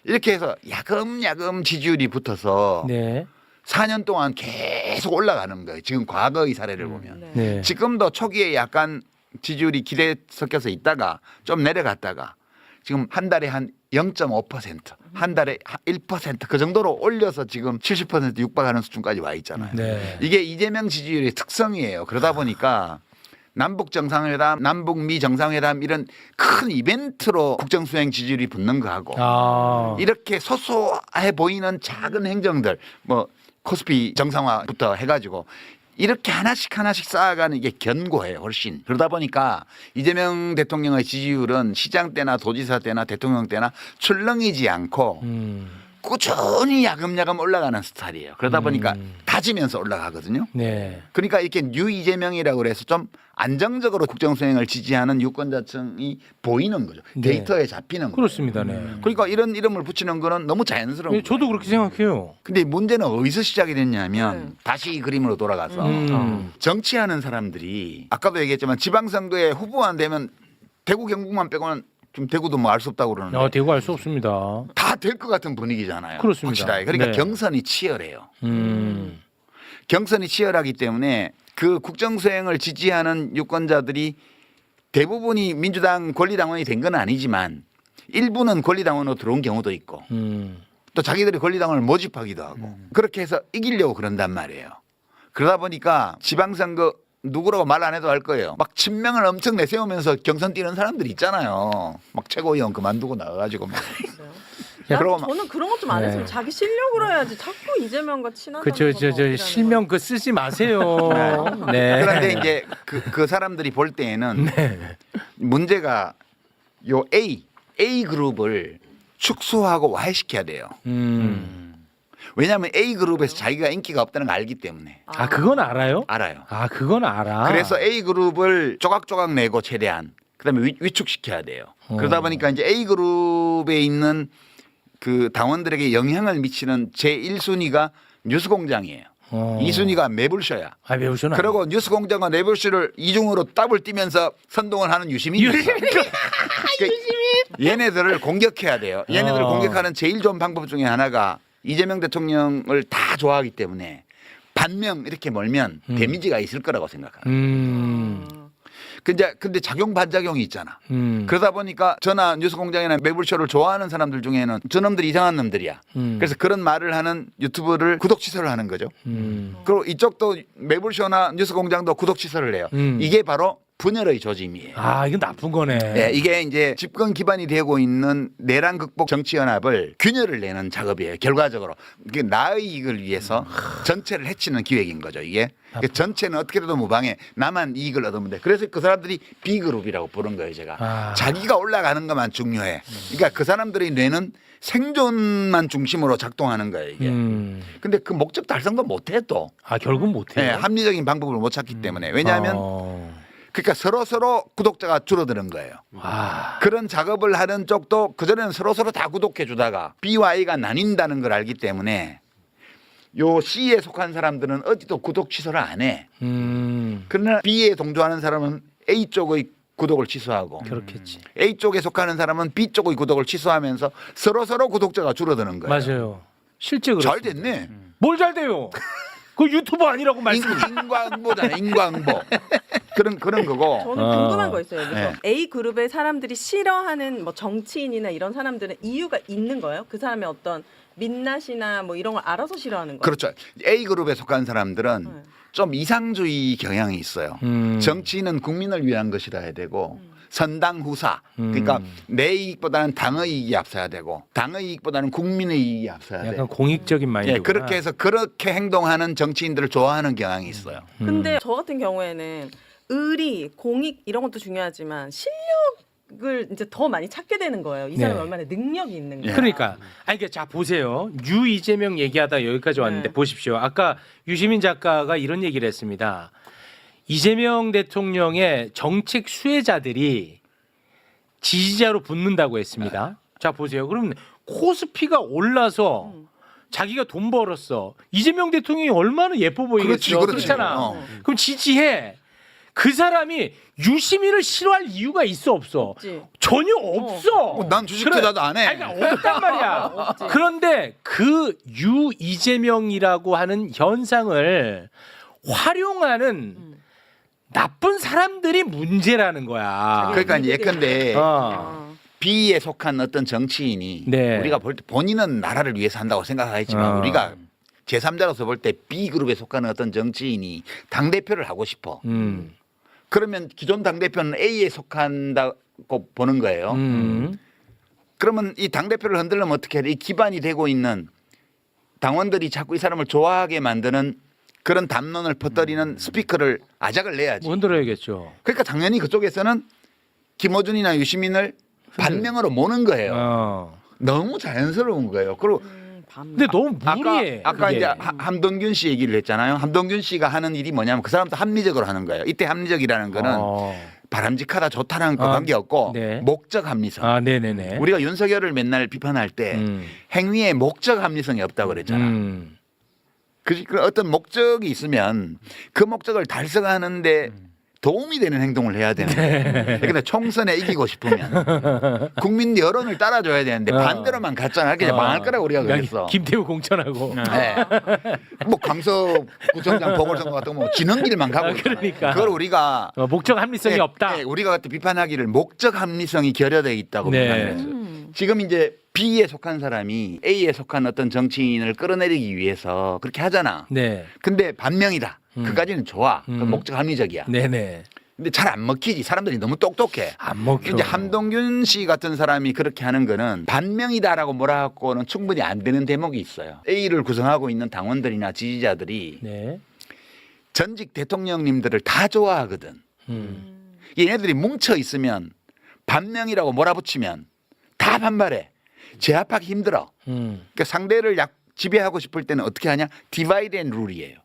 이렇게 해서 야금야금 지지율이 붙어서 네. 4년 동안 계속 올라가는 거예요. 지금 과거의 사례를 보면. 네. 네. 지금도 초기에 약간 지지율이 기대 섞여서 있다가 좀 내려갔다가 지금 한 달에 한 0.5%, 한 달에 1% 그 정도로 올려서 지금 70% 육박하는 수준까지 와 있잖아요. 네. 이게 이재명 지지율의 특성이에요. 그러다 보니까 남북 정상회담, 남북미 정상회담 이런 큰 이벤트로 국정수행 지지율이 붙는 거하고 아. 이렇게 소소해 보이는 작은 행정들 뭐 코스피 정상화부터 해가지고 이렇게 하나씩 쌓아가는 게 견고해요. 훨씬. 그러다 보니까 이재명 대통령의 지지율은 시장 때나 도지사 때나 대통령 때나 출렁이지 않고 꾸준히 야금야금 올라가는 스타일이에요. 그러다 보니까 다지면서 올라가거든요. 네. 그러니까 이렇게 뉴 이재명이라고 그래서 좀 안정적으로 국정수행을 지지하는 유권자층이 보이는 거죠. 네. 데이터에 잡히는 거죠. 그렇습니다. 네. 그러니까 이런 이름을 붙이는 거는 너무 자연스러운 네, 거예요. 저도 그렇게 생각해요. 근데 문제는 어디서 시작이 됐냐면 다시 이 그림으로 돌아가서 정치하는 사람들이 아까도 얘기했지만 지방선거에 후보 안 되면 대구 경북만 빼고는 좀 대구도 뭐 알 수 없다고 그러는데 대구 알 수 없습니다. 다 될 것 같은 분위기잖아요. 그렇습니다. 확실하게. 그러니까 네. 경선이 치열해요. 경선이 치열하기 때문에 그 국정수행을 지지하는 유권자들이 대부분이 민주당 권리당원이 된 건 아니지만 일부는 권리당원으로 들어온 경우도 있고 또 자기들이 권리당원을 모집하기도 하고 그렇게 해서 이기려고 그런단 말이에요. 그러다 보니까 지방선거 누구라고 말 안 해도 알 거예요. 막 친명을 엄청 내세우면서 경선 뛰는 사람들이 있잖아요. 막 최고위원 그만두고 나가가지고 막. 그러고 막 저는 그런 것 좀 안 했으면 네. 자기 실력으로 해야지. 자꾸 이재명과 친하다는 저 실명 그 쓰지 마세요. 네. 그런데 이제 그 사람들이 볼 때에는 문제가 요 A 그룹을 축소하고 와해시켜야 돼요. 왜냐하면 A 그룹에서 자기가 인기가 없다는 걸 알기 때문에 아 그건 알아요? 알아요. 아 그건 알아. 그래서 A 그룹을 조각조각 내고 최대한 그다음에 위축시켜야 돼요. 그러다 보니까 이제 A 그룹에 있는 그 당원들에게 영향을 미치는 제 1순위가 뉴스공장이에요. 2순위가 매불쇼야. 아 매우셔나. 그리고 뉴스공장과 매불쇼를 이중으로 더블 뛰면서 선동을 하는 유시민이 있어요. 얘네들을 공격해야 돼요. 얘네들을 공격하는 제일 좋은 방법 중에 하나가 이재명 대통령을 다 좋아하기 때문에 반명 이렇게 몰면 데미지가 있을 거라고 생각합니다. 근데 작용 반작용이 있잖아. 그러다 보니까 저나 뉴스공장이나 매불쇼를 좋아하는 사람들 중에는 저놈들이 이상한 놈들이야. 그래서 그런 말을 하는 유튜브를 구독 취소를 하는 거죠. 그리고 이쪽도 매불쇼나 뉴스공장도 구독 취소를 해요. 이게 바로 분열의 조짐이에요. 아, 이건 나쁜 거네. 네, 이게 이제 집권 기반이 되고 있는 내란 극복 정치연합을 균열을 내는 작업이에요. 결과적으로 이게 나의 이익을 위해서 전체를 해치는 기획인 거죠. 이게 그러니까 전체는 어떻게든 무방해 나만 이익을 얻으면 돼. 그래서 그 사람들이 B그룹이라고 부른 거예요. 제가 자기가 올라가는 것만 중요해. 그러니까 그 사람들의 뇌는 생존만 중심으로 작동하는 거예요. 이게. 근데 그 목적 달성도 못해 또. 아, 결국 못해요. 네, 합리적인 방법을 못 찾기 때문에 왜냐하면 그러니까 서로 구독자가 줄어드는 거예요. 그런 작업을 하는 쪽도 그전에는 서로 다 구독해 주다가 B와 A가 나뉜다는 걸 알기 때문에 요 C에 속한 사람들은 어디도 구독 취소를 안 해. 그러나 B에 동조하는 사람은 A 쪽의 구독을 취소하고 그렇겠지. A 쪽에 속하는 사람은 B 쪽의 구독을 취소하면서 서로 구독자가 줄어드는 거예요. 맞아요. 실제 그렇 잘 됐네. 뭘 잘 돼요? 그 유튜버 아니라고 말씀. 인과응보잖아요. 인과응보. 그런 거고. 저는 궁금한 거 있어요. 그래서 네. A 그룹의 사람들이 싫어하는 뭐 정치인이나 이런 사람들은 이유가 있는 거예요? 그 사람의 어떤 민낯이나 뭐 이런 걸 알아서 싫어하는 거예요? 그렇죠. A 그룹에 속한 사람들은 네. 좀 이상주의 경향이 있어요. 정치는 국민을 위한 것이라 해야 되고 선당 후사. 그러니까 내 이익보다는 당의 이익이 앞서야 되고 당의 이익보다는 국민의 이익이 앞서야 약간 되고. 공익적인 마인드. 예, 그렇게 해서 그렇게 행동하는 정치인들을 좋아하는 경향이 있어요. 근데 저 같은 경우에는 의리, 공익 이런 것도 중요하지만 실력을 이제 더 많이 찾게 되는 거예요. 이 사람이 네. 얼마나 능력이 있는 거예요. 그러니까 아니 자 보세요. 유 이재명 얘기하다 여기까지 왔는데 네. 보십시오. 아까 유시민 작가가 이런 얘기를 했습니다. 이재명 대통령의 정책 수혜자들이 지지자로 붙는다고 했습니다. 자 보세요. 그럼 코스피가 올라서 자기가 돈 벌었어. 이재명 대통령이 얼마나 예뻐 보이겠어. 그렇지. 그렇잖아. 어. 그럼 지지해. 그 사람이 유시민을 싫어할 이유가 있어 없어? 없지. 전혀 없어. 난 주식 투자도 안 해. 아니, 그러니까 없단 말이야. 없지. 그런데 그 유 이재명이라고 하는 현상을 활용하는 나쁜 사람들이 문제라는 거야. 그러니까 이제 예컨대 어. B에 속한 어떤 정치인이 네. 우리가 볼 때 본인은 나라를 위해서 한다고 생각하겠지만 우리가 제3자로서 볼 때 B그룹에 속하는 어떤 정치인이 당대표를 하고 싶어. 그러면 기존 당대표는 A에 속한다고 보는 거예요. 그러면 이 당대표를 흔들려면 어떻게 해야 돼? 이 기반이 되고 있는 당원들이 자꾸 이 사람을 좋아하게 만드는 그런 담론을 퍼뜨리는 스피커를 아작을 내야지. 흔들어야겠죠. 그러니까 당연히 그쪽에서는 김어준이나 유시민을 반명으로 모는 거예요. 너무 자연스러운 거예요. 그리고 근데 너무 무리해. 아까 그게. 이제 함동균 씨 얘기를 했잖아요. 함동균 씨가 하는 일이 뭐냐면 그 사람도 합리적으로 하는 거예요. 이때 합리적이라는 거는 바람직하다 좋다는 거 관계없고 네. 목적 합리성. 아, 네네네. 우리가 윤석열을 맨날 비판할 때 행위에 목적 합리성이 없다고 그랬잖아. 그 어떤 목적이 있으면 그 목적을 달성하는데 도움이 되는 행동을 해야 되는 거예요. 근데 총선에 이기고 싶으면 국민 여론을 따라줘야 되는데 반대로만 갔잖아. 그냥 망할 거라고 우리가 그랬어. 김태우 공천하고. 네. 뭐 강서구청장 보궐선거 같은 거 뭐 지는 길만 가고 있잖아. 그러니까. 그걸 우리가 목적 합리성이 네, 없다. 네, 우리가 그때 비판하기를 목적 합리성이 결여되어 있다고 네. 비판했어요. 지금 이제 B에 속한 사람이 A에 속한 어떤 정치인을 끌어내리기 위해서 그렇게 하잖아. 네. 근데 반명이다. 그까지는 좋아. 그 목적 합리적이야. 네네. 근데 잘 안 먹히지. 사람들이 너무 똑똑해. 안 먹혀. 이제 함동균 씨 같은 사람이 그렇게 하는 거는 반명이다라고 뭐라 갖고는 충분히 안 되는 대목이 있어요. A를 구성하고 있는 당원들이나 지지자들이 네. 전직 대통령님들을 다 좋아하거든. 얘네들이 뭉쳐 있으면 반명이라고 몰아붙이면 다 반발해. 제압하기 힘들어. 그러니까 상대를 지배하고 싶을 때는 어떻게 하냐? 디바이드 앤 룰이에요.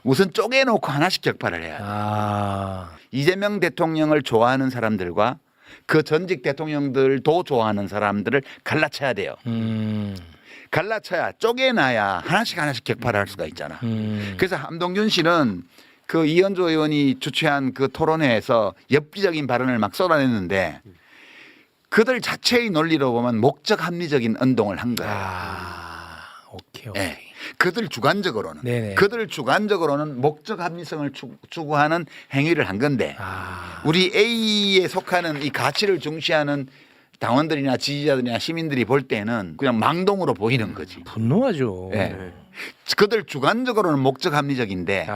우선 쪼개놓고 하나씩 격파를 해야 돼. 이재명 대통령을 좋아하는 사람들과 그 전직 대통령들도 좋아하는 사람들을 갈라쳐야 돼요. 갈라쳐야 쪼개놔야 하나씩 격파를 할 수가 있잖아. 그래서 함동균 씨는 그 이현주 의원이 주최한 그 토론회에서 엽기적인 발언을 막 쏟아냈는데 그들 자체의 논리로 보면 목적 합리적인 운동을 한 거예요. 오케이. 네. 그들 주관적으로는 네네. 그들 주관적으로는 목적 합리성을 추구하는 행위를 한 건데 우리 A에 속하는 이 가치를 중시하는 당원들이나 지지자들이나 시민들이 볼 때는 그냥 망동으로 보이는 거지. 분노하죠. 네. 그들 주관적으로는 목적 합리적인데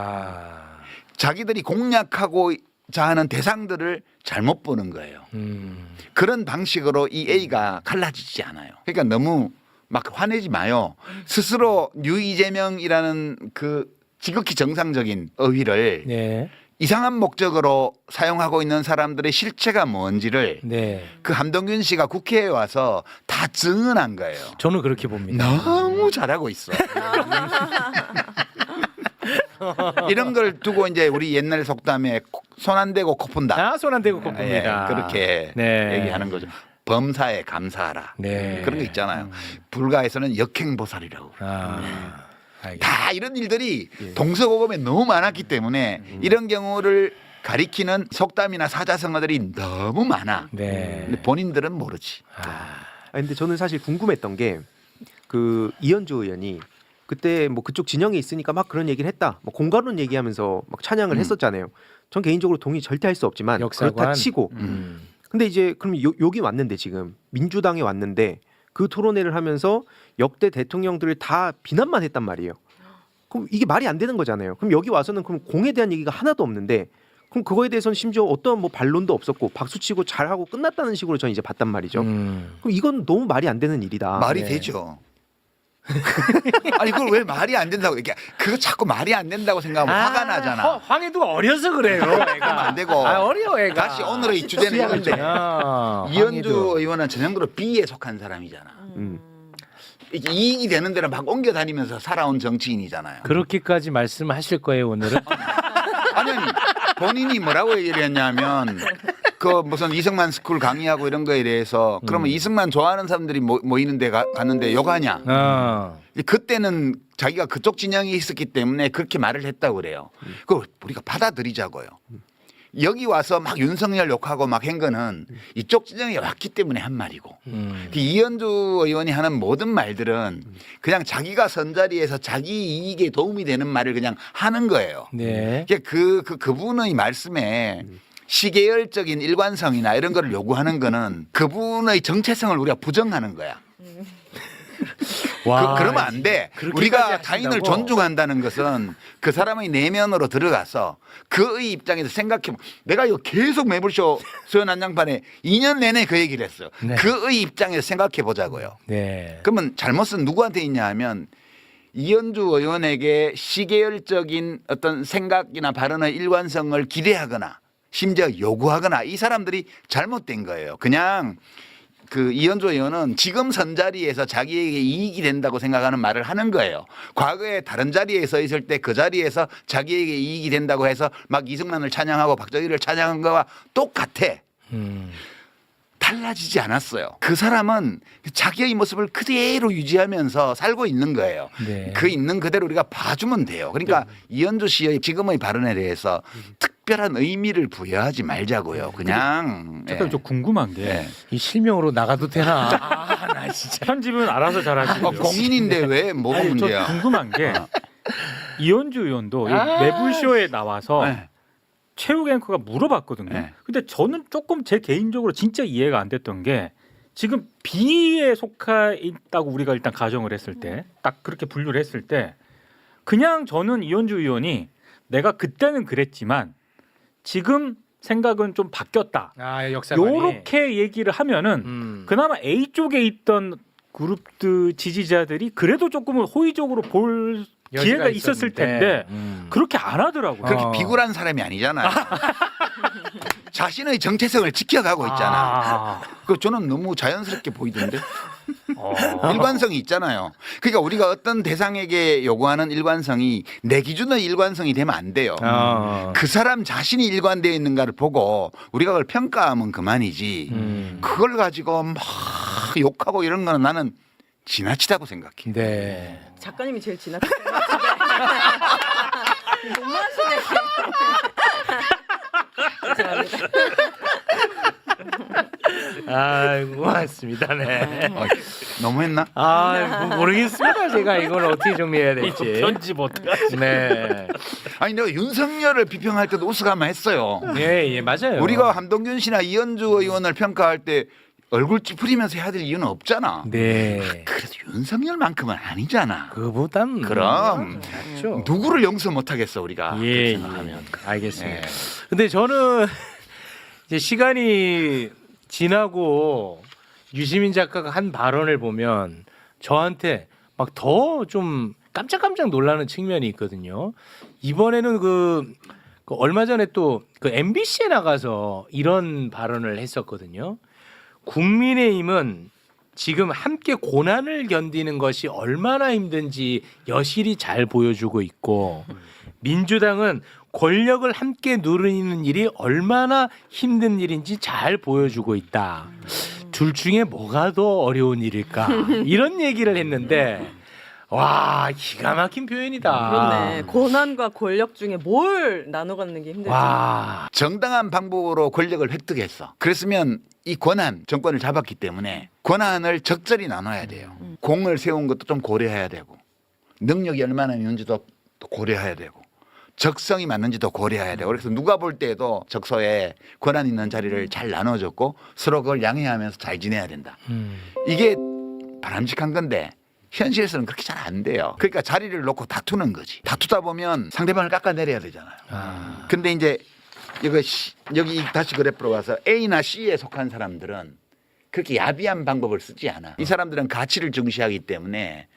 자기들이 공략하고 자하는 대상들을 잘못 보는 거예요. 그런 방식으로 이 A가 갈라지지 않아요. 그러니까 너무 막 화내지 마요. 스스로 뉴 이재명이라는 그 지극히 정상적인 어휘를 네. 이상한 목적으로 사용하고 있는 사람들의 실체가 뭔지를 네. 그 한동균 씨가 국회에 와서 다 증언한 거예요. 저는 그렇게 봅니다. 너무 잘하고 있어. 이런 걸 두고 이제 우리 옛날 속담에 손 안 대고 코 푼다. 손 안 대고 코 풉니다. 그렇게 네. 얘기하는 거죠. 범사에 감사하라. 네. 그런 거 있잖아요. 불가에서는 역행보살이라고. 알겠습니다. 다 이런 일들이 동서고금에 너무 많았기 때문에 이런 경우를 가리키는 속담이나 사자성어들이 너무 많아. 네. 근데 본인들은 모르지. 근데 저는 사실 궁금했던 게 그 이현주 의원이 그때 뭐 그쪽 진영에 있으니까 막 그런 얘기를 했다. 뭐 공가론 얘기하면서 막 찬양을 했었잖아요. 전 개인적으로 동의 절대 할 수 없지만 역사관. 그렇다 치고 근데 이제 그럼 여기 왔는데 지금 민주당에 왔는데 그 토론회를 하면서 역대 대통령들을 다 비난만 했단 말이에요. 그럼 이게 말이 안 되는 거잖아요. 그럼 여기 와서는 그럼 공에 대한 얘기가 하나도 없는데 그럼 그거에 대해서는 심지어 어떤 뭐 반론도 없었고 박수치고 잘하고 끝났다는 식으로 저는 이제 봤단 말이죠. 그럼 이건 너무 말이 안 되는 일이다. 말이 네. 되죠. 아니 그걸 왜 말이 안 된다고 이게 그거 자꾸 말이 안 된다고 생각하면 화가 나잖아. 황해도가 어려서 그래요. 애가. 그러면 안 되고. 어려워 애가. 다시 오늘의 주제는 이건데 이현주 황해도. 의원은 전형적으로 B에 속한 사람이잖아. 이게 이익이 되는 데로 막 옮겨 다니면서 살아온 정치인이잖아요. 그렇게까지 말씀하실 거예요 오늘은? 아니 본인이 뭐라고 얘기를 했냐면 그 무슨 이승만 스쿨 강의하고 이런 거에 대해서 그러면 이승만 좋아하는 사람들이 모이는 데 갔는데 욕하냐. 그때는 자기가 그쪽 진영이 있었기 때문에 그렇게 말을 했다고 그래요. 그걸 우리가 받아들이자고요. 여기 와서 막 윤석열 욕하고 막 한 거는 이쪽 진영에 왔기 때문에 한 말이고 그 이현주 의원이 하는 모든 말들은 그냥 자기가 선 자리에서 자기 이익에 도움이 되는 말을 그냥 하는 거예요. 네. 그분의 말씀에 시계열적인 일관성이나 이런 거를 요구하는 거는 그분의 정체성을 우리가 부정하는 거야. 와, 그러면 안 돼. 그렇게까지 우리가 타인을 하신다고? 존중한다는 것은 그 사람의 내면으로 들어가서 그의 입장에서 생각해보면 내가 이거 계속 매불쇼 소연 한장판에 2년 내내 그 얘기를 했어요. 네. 그의 입장에서 생각해 보자고요. 네. 그러면 잘못은 누구한테 있냐 하면 이현주 의원에게 시계열적인 어떤 생각이나 발언의 일관성을 기대하거나 심지어 요구하거나 이 사람들이 잘못된 거예요. 그냥 그 이현주 의원은 지금 선 자리에서 자기에게 이익이 된다고 생각하는 말을 하는 거예요. 과거에 다른 자리에 서 있을 때 그 자리에서 자기에게 이익이 된다고 해서 막 이승만을 찬양하고 박정희를 찬양한 거와 똑같아. 달라지지 않았어요. 그 사람은 자기의 모습을 그대로 유지하면서 살고 있는 거예요. 네. 그 있는 그대로 우리가 봐주면 돼요. 그러니까 이현주 씨의 지금의 발언에 대해서 특별한 의미를 부여하지 말자고요. 그냥. 잠깐 예. 좀 궁금한 게 예. 이 실명으로 나가도 되나? 나 진짜. 편집은 알아서 잘하시고요. 공인인데 왜 뭐가 아니, 저 문제야? 궁금한 게 이현주 의원도 이 아, 매불쇼에 나와서 네. 최욱 앵커가 물어봤거든요. 네. 근데 저는 조금 제 개인적으로 진짜 이해가 안 됐던 게 지금 B에 속해 있다고 우리가 일단 가정을 했을 때 딱 그렇게 분류를 했을 때 그냥 저는 이현주 의원이 내가 그때는 그랬지만 지금 생각은 좀 바뀌었다. 역사관이. 요렇게 얘기를 하면은 그나마 A 쪽에 있던 그룹들 지지자들이 그래도 조금은 호의적으로 볼 기회가 있었을 텐데 그렇게 안 하더라고요. 그렇게 비굴한 사람이 아니잖아요. 자신의 정체성을 지켜가고 있잖아. 그 저는 너무 자연스럽게 보이던데. 일관성이 있잖아요. 그러니까 우리가 어떤 대상에게 요구하는 일관성이 내 기준의 일관성이 되면 안 돼요. 그 사람 자신이 일관되어 있는가를 보고 우리가 그걸 평가하면 그만이지. 그걸 가지고 막 욕하고 이런 거는 나는 지나치다고 생각해. 네. 작가님이 제일 지나친 것 같은데. 너무하시네. 죄송합니다. 고맙습니다. 네. 너무했나? 모르겠습니다. 제가 이걸 어떻게 정리해야 될지. 편집 어떡하지? 네. 아니 내가 윤석열을 비평할 때도 우스가만 했어요. 예, 맞아요. 우리가 한동균 씨나 이현주 의원을 평가할 때 얼굴 찌푸리면서 해야 될 이유는 없잖아. 네. 그래도 윤석열만큼은 아니잖아. 그보단 그럼 낫죠. 누구를 용서 못 하겠어 우리가. 예, 그렇게 생각하면. 알겠습니다. 예. 근데 저는 이제 시간이 지나고 유시민 작가가 한 발언을 보면 저한테 막 더 좀 깜짝깜짝 놀라는 측면이 있거든요. 이번에는 그 얼마 전에 또 그 MBC에 나가서 이런 발언을 했었거든요. 국민의힘은 지금 함께 고난을 견디는 것이 얼마나 힘든지 여실히 잘 보여주고 있고 민주당은 권력을 함께 누리는 일이 얼마나 힘든 일인지 잘 보여주고 있다. 둘 중에 뭐가 더 어려운 일일까? 이런 얘기를 했는데 와 기가 막힌 표현이다. 그렇네. 권한과 권력 중에 뭘 나눠 갖는 게 힘들지. 와 정당한 방법으로 권력을 획득했어. 그랬으면 이 권한 정권을 잡았기 때문에 권한을 적절히 나눠야 돼요. 공을 세운 것도 좀 고려해야 되고 능력이 얼마나 있는지도 또 고려해야 되고 적성이 맞는지도 고려해야 되고 그래서 누가 볼 때에도 적소에 권한 있는 자리를 잘 나눠줬고 서로 그걸 양해하면서 잘 지내야 된다. 이게 바람직한 건데 현실에서는 그렇게 잘 안 돼요. 그러니까 자리를 놓고 다투는 거지. 다투다 보면 상대방을 깎아내려야 되잖아요. 근데 이제 여기 다시 그래프로 와서 A나 C에 속한 사람들은 그렇게 야비한 방법을 쓰지 않아. 이 사람들은 가치를 중시하기 때문에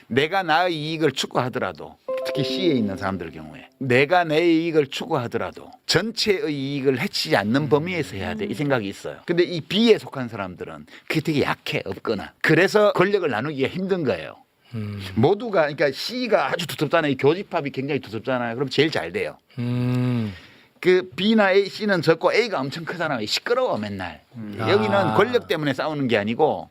내가 나의 이익을 추구하더라도 특히 C에 있는 사람들 경우에 내가 내 이익을 추구하더라도 전체의 이익을 해치지 않는 범위에서 해야 돼. 이 생각이 있어요. 근데 이 B에 속한 사람들은 그게 되게 약해 없거나 그래서 권력을 나누기가 힘든 거예요. 모두가 그러니까 C가 아주 두텁잖아요. 이 교집합이 굉장히 두텁잖아요. 그럼 제일 잘 돼요. 그 B나 A, C는 적고 A가 엄청 크잖아요. 시끄러워 맨날. 여기는 권력 때문에 싸우는 게 아니고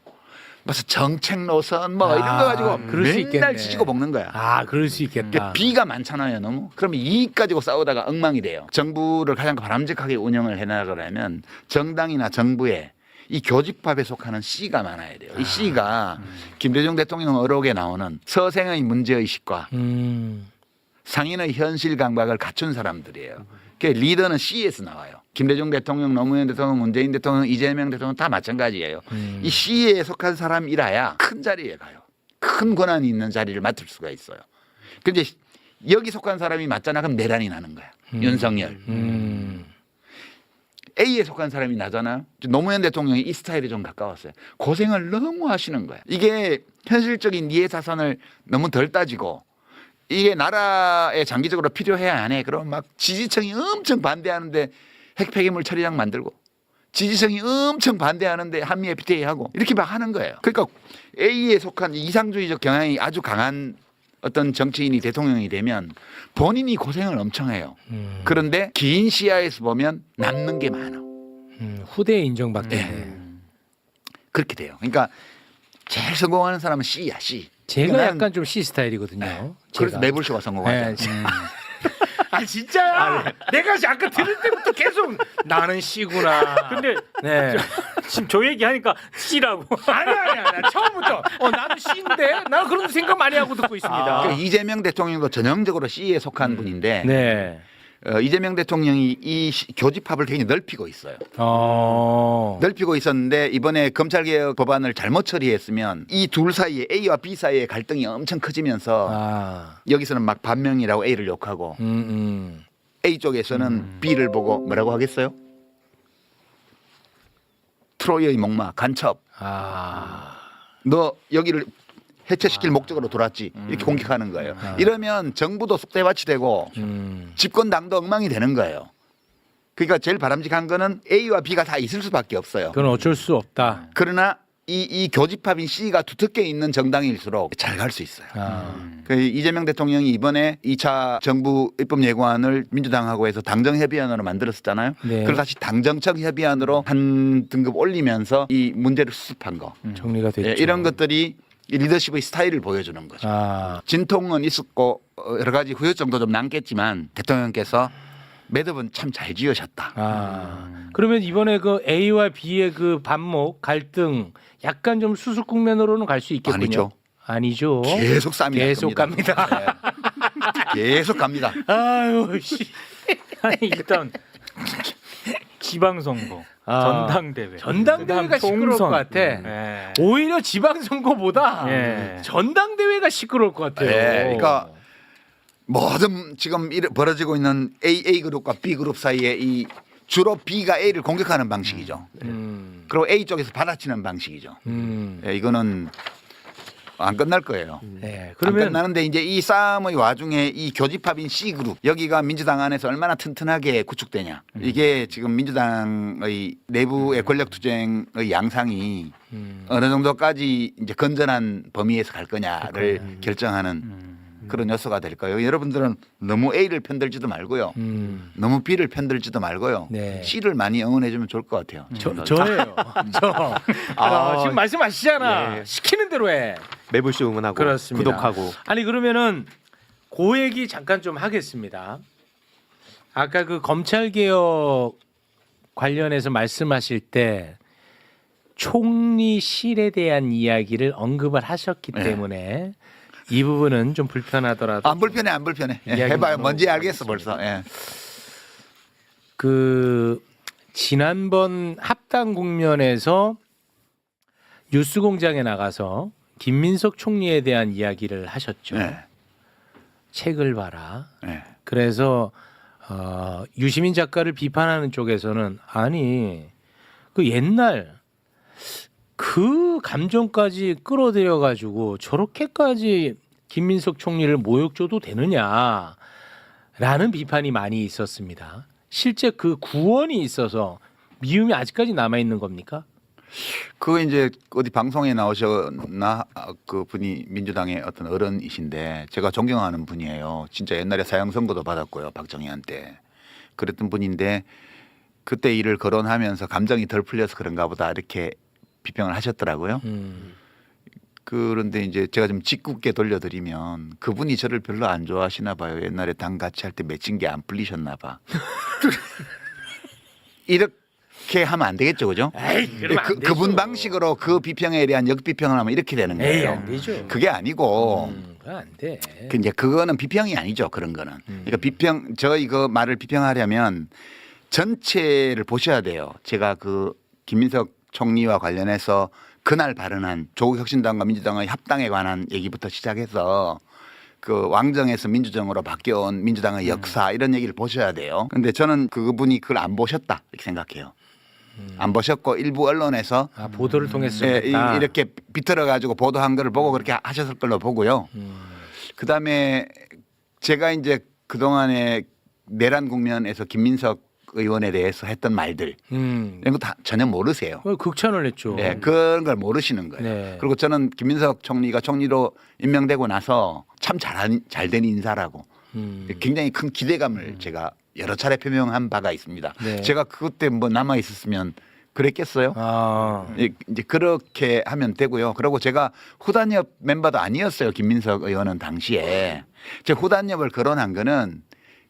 무슨 정책 노선 뭐 이런 거 가지고 그럴 수 맨날 있겠네. 지지고 볶는 거야. 아 그럴 수 있겠다. 그러니까 B가 많잖아요, 너무. 그러면 이익 가지고 싸우다가 엉망이 돼요. 정부를 가장 바람직하게 운영을 해나가려면 정당이나 정부에 이 교집합에 속하는 C가 많아야 돼요. 이 C가 김대중 대통령 어록에 나오는 서생의 문제의식과 상인의 현실 감각을 갖춘 사람들이에요. 그 리더는 C에서 나와요. 김대중 대통령, 노무현 대통령, 문재인 대통령, 이재명 대통령 다 마찬가지예요. 이 C에 속한 사람이라야 큰 자리에 가요. 큰 권한이 있는 자리를 맡을 수가 있어요. 근데 여기 속한 사람이 맞잖아. 그럼 내란이 나는 거야. 윤석열. A에 속한 사람이 나잖아. 노무현 대통령이 이 스타일에 좀 가까웠어요. 고생을 너무 하시는 거야. 이게 현실적인 이해 사선을 너무 덜 따지고 이게 나라에 장기적으로 필요해야 안 해. 그럼 막 지지층이 엄청 반대하는데 핵폐기물 처리장 만들고 지지층이 엄청 반대하는데 한미 FTA하고 이렇게 막 하는 거예요. 그러니까 A에 속한 이상주의적 경향이 아주 강한 어떤 정치인이 대통령이 되면 본인이 고생을 엄청 해요. 그런데 긴 시야에서 보면 남는 게 많아. 후대에 인정받게. 그렇게 돼요. 그러니까 제일 성공하는 사람은 C야, C. 제가 그러니까 약간 좀 C 스타일이거든요. 그래서 제가. 매불쇼가 성공하죠. 네. 아 진짜야. 내가 아까 들을 때부터 계속 나는 C구나. 근데 네. 지금 저 얘기하니까 C라고. 아니야. 나 처음부터 나는 C인데 나 그런 생각 많이 하고 듣고 있습니다. 그러니까 이재명 대통령도 전형적으로 C에 속한 분인데 네. 이재명 대통령이 이 교집합을 굉장히 넓히고 있어요. 넓히고 있었는데 이번에 검찰개혁 법안을 잘못 처리했으면 이 둘 사이에 A와 B 사이의 갈등이 엄청 커지면서 여기서는 막 반명이라고 A를 욕하고 A 쪽에서는 B를 보고 뭐라고 하겠어요? 트로이의 목마 간첩. 너 여기를 해체시킬 목적으로 돌았지 이렇게 공격하는 거예요. 이러면 정부도 쑥대밭이 되고 집권당도 엉망이 되는 거예요. 그러니까 제일 바람직한 거는 A와 B가 다 있을 수밖에 없어요. 그건 어쩔 수 없다. 그러나 이 교집합인 C가 두텁게 있는 정당일수록 잘 갈 수 있어요. 그 이재명 대통령이 이번에 2차 정부 입법 예고안을 민주당하고 해서 당정협의안으로 만들었었잖아요. 네. 그걸 다시 당정청 협의안으로 한 등급 올리면서 이 문제를 수습한 거. 정리가 됐죠. 예, 이런 것들이 이 리더십의 스타일을 보여주는 거죠. 진통은 있었고 여러 가지 후유증도 좀 남겠지만 대통령께서 매듭은 참 잘 지으셨다. 그러면 이번에 그 A와 B의 그 반목 갈등 약간 좀 수습 국면으로는 갈 수 있겠군요. 아니죠. 아니죠. 계속 쌈이 계속 납니다. 갑니다. 네. 계속 갑니다. 아유 씨. 아니 일단 지방선거, 아, 전당대회, 전당대회가 그다음 시끄러울 총선. 것 같아. 예. 오히려 지방선거보다 예. 전당대회가 시끄러울 것 같아요. 네, 그러니까 모든 지금 벌어지고 있는 A 그룹과 B 그룹 사이에 이 주로 B가 A를 공격하는 방식이죠. 그리고 A 쪽에서 받아치는 방식이죠. 예, 이거는 안 끝날 거예요. 네, 안 그러면 끝나는데 이제 이 싸움의 와중에 이 교집합인 C 그룹 여기가 민주당 안에서 얼마나 튼튼하게 구축되냐. 이게 지금 민주당의 내부의 권력 투쟁의 양상이 어느 정도까지 이제 건전한 범위에서 갈 거냐를 결정하는 그런 요소가 될 거예요. 여러분들은 너무 A를 편들지도 말고요. 너무 B를 편들지도 말고요. 네. C를 많이 응원해주면 좋을 것 같아요. 저예요. 저. 지금 말씀하시잖아. 예. 시키는 대로 해. 매불쇼 응원하고 그렇습니다. 구독하고. 아니 그러면은 그 얘기 잠깐 좀 하겠습니다. 아까 그 검찰 개혁 관련해서 말씀하실 때 총리실에 대한 이야기를 언급을 하셨기 네. 때문에 이 부분은 좀 불편하더라도 안 불편해, 안 불편해. 예, 이야기 해봐요. 좀 뭔지 알겠어 벌써. 예. 그 지난번 합당 국면에서 뉴스공장에 나가서 김민석 총리에 대한 이야기를 하셨죠. 네. 책을 봐라. 네. 그래서 유시민 작가를 비판하는 쪽에서는 아니 그 옛날 그 감정까지 끌어들여 가지고 저렇게까지 김민석 총리를 모욕 줘도 되느냐라는 비판이 많이 있었습니다. 실제 그 구원이 있어서 미움이 아직까지 남아 있는 겁니까? 그거 이제 어디 방송에 나오셨나 그 분이 민주당의 어떤 어른이신데 제가 존경하는 분이에요. 진짜 옛날에 사형 선고도 받았고요. 박정희한테 그랬던 분인데 그때 일을 거론하면서 감정이 덜 풀려서 그런가 보다 이렇게 비평을 하셨더라고요. 그런데 이제 제가 좀 짓궂게 돌려드리면 그분이 저를 별로 안 좋아하시나 봐요. 옛날에 당 같이 할 때 맺힌 게 안 풀리셨나 봐. 이렇게 하면 안 되겠죠, 그죠? 에이, 그러면 안 되죠. 그분 방식으로 그 비평에 대한 역비평을 하면 이렇게 되는 에이, 거예요. 안 되죠. 그게 아니고 그건 안 돼. 그 이제 그거는 비평이 아니죠, 그런 거는. 그러니까 비평 저희 그 말을 비평하려면 전체를 보셔야 돼요. 제가 그 김민석 총리와 관련해서 그날 발언한 조국혁신당과 민주당의 합당에 관한 얘기부터 시작해서 그 왕정에서 민주정으로 바뀌어온 민주당의 역사 이런 얘기를 보셔야 돼요. 근데 저는 그분이 그걸 안 보셨다 이렇게 생각해요. 안 보셨고 일부 언론에서 보도를 통해서 좀 예, 했다. 이렇게 비틀어 가지고 보도한 거를 보고 그렇게 하셨을 걸로 보고요. 그다음에 제가 이제 그동안에 내란 국면에서 김민석 의원에 대해서 했던 말들 이런 거 다 전혀 모르세요. 극찬을 했죠. 네, 그런 걸 모르시는 거예요. 네. 그리고 저는 김민석 총리가 총리로 임명되고 나서 참 잘된 인사라고 굉장히 큰 기대감을 제가 여러 차례 표명한 바가 있습니다. 네. 제가 그때 뭐 남아 있었으면 그랬겠어요? 이제 그렇게 하면 되고요. 그리고 제가 후단협 멤버도 아니었어요. 김민석 의원은 당시에 제 후단협을 거론한 거는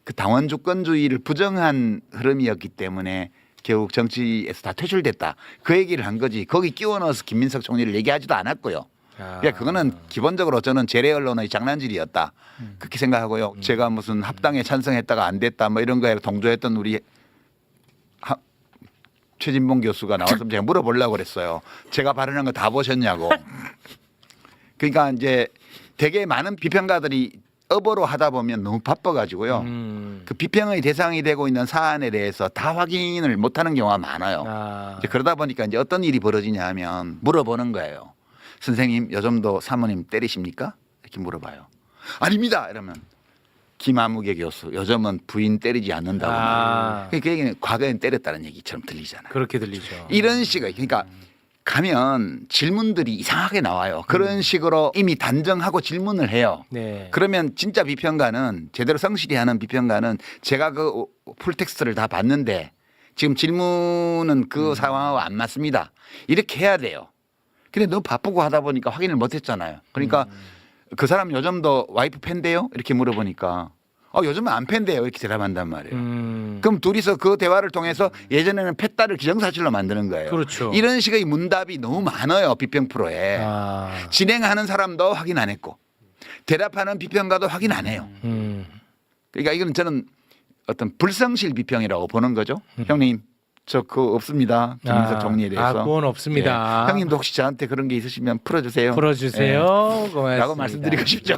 그 당원 주권주의를 부정한 흐름이었기 때문에 결국 정치에서 다 퇴출됐다. 그 얘기를 한 거지. 거기 끼워 넣어서 김민석 총리를 얘기하지도 않았고요. 그러니까 그거는 기본적으로 저는 재래 언론의 장난질이었다. 그렇게 생각하고요. 제가 무슨 합당에 찬성했다가 안 됐다 뭐 이런 거에 동조했던 우리 최진봉 교수가 나와서 제가 물어보려고 그랬어요. 제가 발언한 거 다 보셨냐고. 그러니까 이제 되게 많은 비평가들이 업어로 하다 보면 너무 바빠가지고요. 그 비평의 대상이 되고 있는 사안에 대해서 다 확인을 못하는 경우가 많아요. 이제 그러다 보니까 이제 어떤 일이 벌어지냐 하면 물어보는 거예요. 선생님 요즘도 사모님 때리십니까? 이렇게 물어봐요. 아닙니다. 이러면 김아무개 교수 요즘은 부인 때리지 않는다고. 그 얘기는 과거엔 때렸다는 얘기처럼 들리잖아요. 그렇게 들리죠. 이런 식의 그러니까 가면 질문들이 이상하게 나와요. 그런 식으로 이미 단정하고 질문을 해요. 네. 그러면 진짜 비평가는 제대로 성실히 하는 비평가는 제가 그 풀텍스트를 다 봤는데 지금 질문은 그 상황하고 안 맞습니다. 이렇게 해야 돼요. 근데 너무 바쁘고 하다 보니까 확인을 못 했잖아요. 그러니까 그 사람 요즘도 와이프 팬데요? 이렇게 물어보니까 요즘은 안 팬데요. 이렇게 대답한단 말이에요. 그럼 둘이서 그 대화를 통해서 예전에는 팻다를 기정사실로 만드는 거예요. 그렇죠. 이런 식의 문답이 너무 많아요. 비평 프로에. 진행하는 사람도 확인 안 했고 대답하는 비평가도 확인 안 해요. 그러니까 이건 저는 어떤 불성실 비평이라고 보는 거죠. 형님 저 그거 없습니다. 김민석 정리에 대해서. 그건 없습니다. 예. 형님도 혹시 저한테 그런 게 있으시면 풀어주세요. 풀어주세요. 고맙습니다. 라고 말씀드리고 싶죠.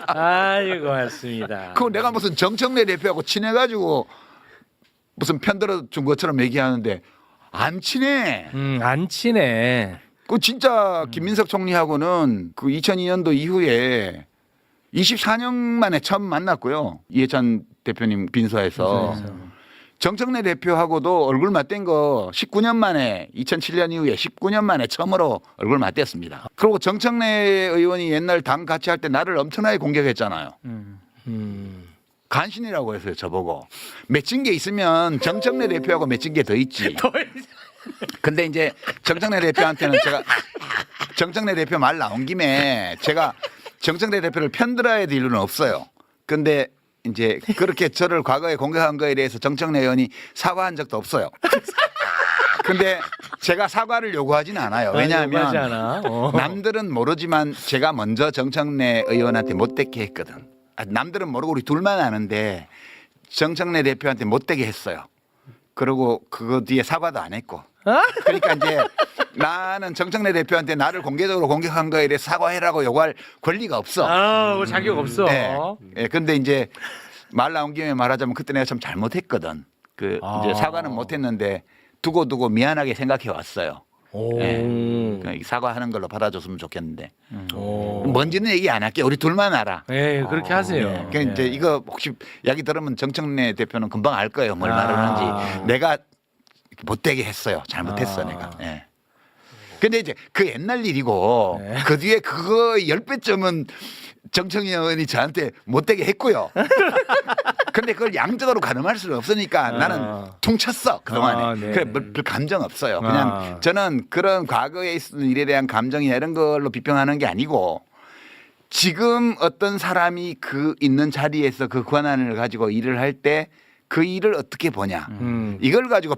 아유 고맙습니다. 그거 내가 무슨 정청래 대표하고 친해가지고 무슨 편들어 준 것처럼 얘기하는데 안 친해. 안 친해. 그 진짜 김민석 총리하고는 그 2002년도 이후에 24년 만에 처음 만났고요. 이해찬 대표님 빈소에서. 정청래 대표하고도 얼굴 맞댄 거 19년 만에 2007년 이후에 19년 만에 처음으로 얼굴 맞댔습니다. 그리고 정청래 의원이 옛날 당 같이 할 때 나를 엄청나게 공격했잖아요. 간신이라고 했어요, 저보고. 맺힌 게 있으면 정청래 대표하고 맺힌 게 더 있지. 근데 이제 정청래 대표한테는 제가 정청래 대표 말 나온 김에 제가 정청래 대표를 편들어야 될 이유는 없어요. 근데 이제 그렇게 저를 과거에 공격한 거에 대해서 정청래 의원이 사과한 적도 없어요. 근데 제가 사과를 요구하지는 않아요. 요구하지 왜냐하면 않아. 남들은 모르지만 제가 먼저 정청래 의원한테 못되게 했거든. 남들은 모르고 우리 둘만 아는데 정청래 대표한테 못되게 했어요. 그리고 그거 뒤에 사과도 안 했고. 그러니까 이제 나는 정청래 대표한테 나를 공개적으로 공격한 거에 대해 사과해라고 요구할 권리가 없어. 자격 없어. 네. 예, 근데 이제 말 나온 김에 말하자면 그때 내가 참 잘못했거든. 그 이제 사과는 못했는데 두고 미안하게 생각해 왔어요. 예. 그러니까 사과하는 걸로 받아줬으면 좋겠는데. 뭔지는 얘기 안 할게. 우리 둘만 알아. 네, 그렇게 하세요. 예. 그러니까 이제 이거 혹시 이야기 들으면 정청래 대표는 금방 알 거예요. 뭘 말을 하는지. 내가 못되게 했어요. 잘못했어 내가. 예. 근데 이제 그 옛날 일이고 그 뒤에 그거 10배쯤은 정청래 의원이 저한테 못되게 했고요. 근데 그걸 양적으로 가늠할 수는 없으니까 나는 퉁쳤어 그동안에. 네. 그래 별 감정 없어요. 그냥 저는 그런 과거에 있었던 일에 대한 감정이나 이런 걸로 비평하는 게 아니고 지금 어떤 사람이 그 있는 자리에서 그 권한을 가지고 일을 할 때 그 일을 어떻게 보냐. 이걸 가지고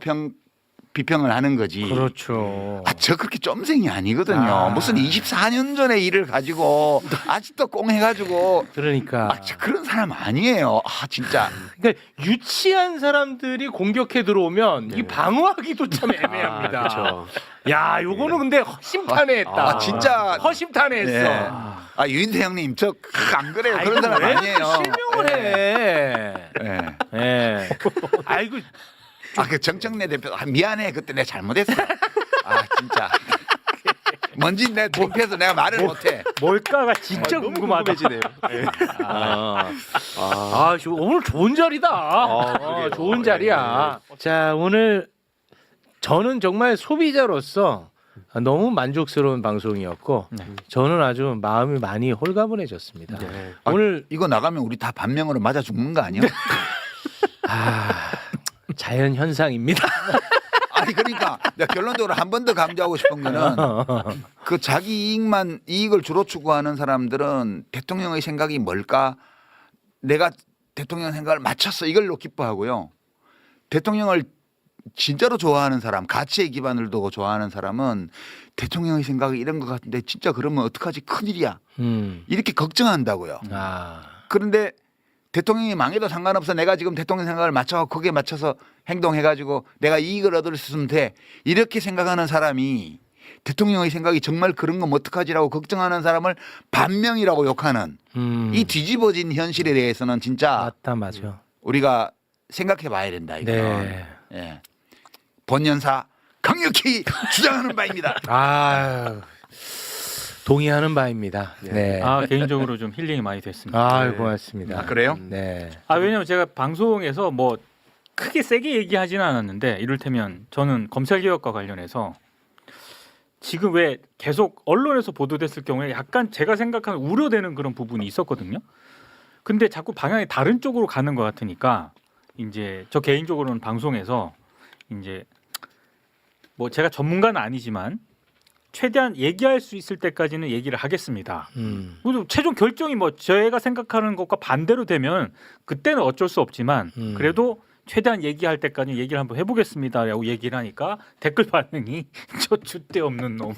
비평을 하는 거지. 그렇죠. 저 그렇게 쫌생이 아니거든요. 무슨 24년 전의 일을 가지고 아직도 꽁해가지고. 그러니까. 저 그런 사람 아니에요. 진짜. 그러니까 유치한 사람들이 공격해 들어오면 이 방어하기도 참 애매합니다. 그렇죠. 야, 요거는 근데 허심탄회했다. 진짜. 허심탄회했어. 예. 유인태 형님 저 안 그래요. 아이고, 그런 사람 왜 아니에요. 실명을 해. 예. 예. 아이고. 그 정청래 대표 미안해 그때 내가 잘못했어. 진짜. 뭔지 내가 창피해서 내가 말을 못해. 뭘까가 진짜 너무 궁금하다. 궁금해지네요. 오늘 좋은 자리다. 그러게요. 좋은 자리야. 자, 오늘 저는 정말 소비자로서 너무 만족스러운 방송이었고 저는 아주 마음이 많이 홀가분해졌습니다. 오늘 이거 나가면 우리 다 반명으로 맞아 죽는 거 아니야? 자연 현상입니다. 아니 그러니까 내가 결론적으로 한 번 더 강조하고 싶은 거는 그 자기 이익을 주로 추구하는 사람들은 대통령의 생각이 뭘까? 내가 대통령 생각을 맞췄어 이걸로 기뻐하고요. 대통령을 진짜로 좋아하는 사람, 가치에 기반을 두고 좋아하는 사람은 대통령의 생각이 이런 것 같은데 진짜 그러면 어떡하지? 큰일이야. 이렇게 걱정한다고요. 그런데 대통령이 망해도 상관없어. 내가 지금 대통령 생각을 맞춰 거기에 맞춰서 행동해가지고 내가 이익을 얻을 수 있으면 돼. 이렇게 생각하는 사람이 대통령의 생각이 정말 그런 거면 어떡하지라고 걱정하는 사람을 반명이라고 욕하는 이 뒤집어진 현실에 대해서는 진짜 맞아. 우리가 생각해 봐야 된다. 이거는. 네. 예. 본연사 강력히 주장하는 바입니다. 동의하는 바입니다. 네. 개인적으로 좀 힐링이 많이 됐습니다. 고맙습니다. 그래요? 네. 왜냐면 제가 방송에서 뭐 크게 세게 얘기하지는 않았는데 이를테면 저는 검찰개혁과 관련해서 지금 왜 계속 언론에서 보도됐을 경우에 약간 제가 생각하는 우려되는 그런 부분이 있었거든요. 근데 자꾸 방향이 다른 쪽으로 가는 것 같으니까 이제 저 개인적으로는 방송에서 이제 뭐 제가 전문가는 아니지만 최대한 얘기할 수 있을 때까지는 얘기를 하겠습니다. 그리고 최종 결정이 뭐 제가 생각하는 것과 반대로 되면 그때는 어쩔 수 없지만 그래도 최대한 얘기할 때까지 얘기를 한번 해보겠습니다라고 얘기를 하니까 댓글 반응이 저 줏대 없는 놈.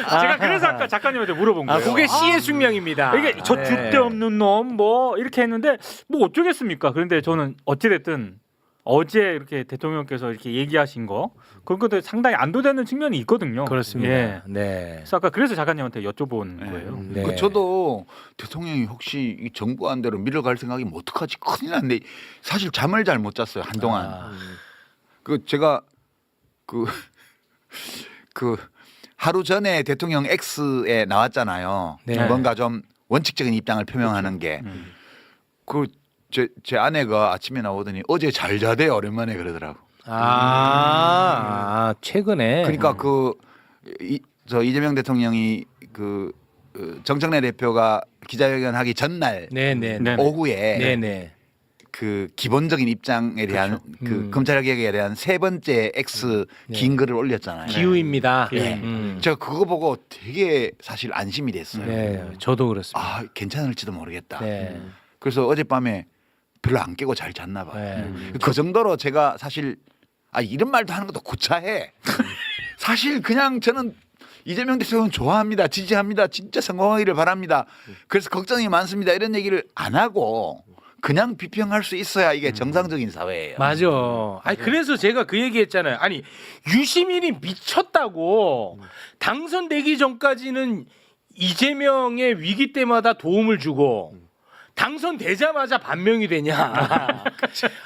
제가 그래서 아까 작가님한테 물어본 거예요. 그게 시의 숙명입니다. 이게 저 네. 줏대 없는 놈 뭐 이렇게 했는데 뭐 어쩌겠습니까? 그런데 저는 어찌됐든 어제 이렇게 대통령께서 이렇게 얘기하신 거 그런 것도 상당히 안도되는 측면이 있거든요. 그렇습니다. 예. 네. 그래서 아까 그래서 작가님한테 여쭤본 거예요. 네. 그 저도 대통령이 혹시 이 정부 안대로 밀어갈 생각이면 어떡하지? 큰일 났네. 사실 잠을 잘 못 잤어요 한동안. 그 제가 그 하루 전에 대통령 X에 나왔잖아요. 네. 뭔가 좀 원칙적인 입장을 표명하는 게. 제 아내가 아침에 나오더니 어제 잘 자대요 오랜만에 그러더라고. 최근에. 그러니까 저 이재명 대통령이 정청래 대표가 기자회견 하기 전날 네네. 네. 오후에 네네. 그 기본적인 입장에 대한 검찰 개혁에 대한 세 번째 X 긴 글을 올렸잖아요. 기우입니다. 네. 제가 그거 보고 되게 사실 안심이 됐어요. 네, 저도 그렇습니다. 아 괜찮을지도 모르겠다. 네. 그래서 어젯밤에 별로 안 깨고 잘 잤나 봐요. 네. 그 정도로 제가 사실 이런 말도 하는 것도 구차해. 사실 그냥 저는 이재명 대통령 좋아합니다. 지지합니다. 진짜 성공하기를 바랍니다. 그래서 걱정이 많습니다. 이런 얘기를 안 하고 그냥 비평할 수 있어야 이게 정상적인 사회예요. 맞아. 아니 그래서 제가 그 얘기했잖아요. 아니 유시민이 미쳤다고 당선되기 전까지는 이재명의 위기 때마다 도움을 주고 당선되자마자 반명이 되냐?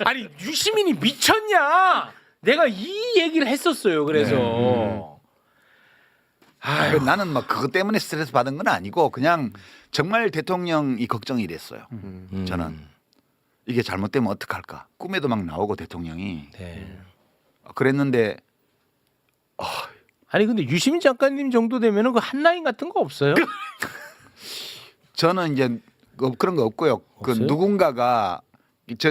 아니 유시민이 미쳤냐? 내가 이 얘기를 했었어요. 그래서 나는 막 그것 때문에 스트레스 받은 건 아니고 그냥 정말 대통령이 걱정이 됐어요. 저는 이게 잘못되면 어떡할까? 꿈에도 막 나오고 대통령이 네. 그랬는데 아니 근데 유시민 작가님 정도 되면은 그 한라인 같은 거 없어요? 저는 이제 그런 거 없고요. 그 없어요? 누군가가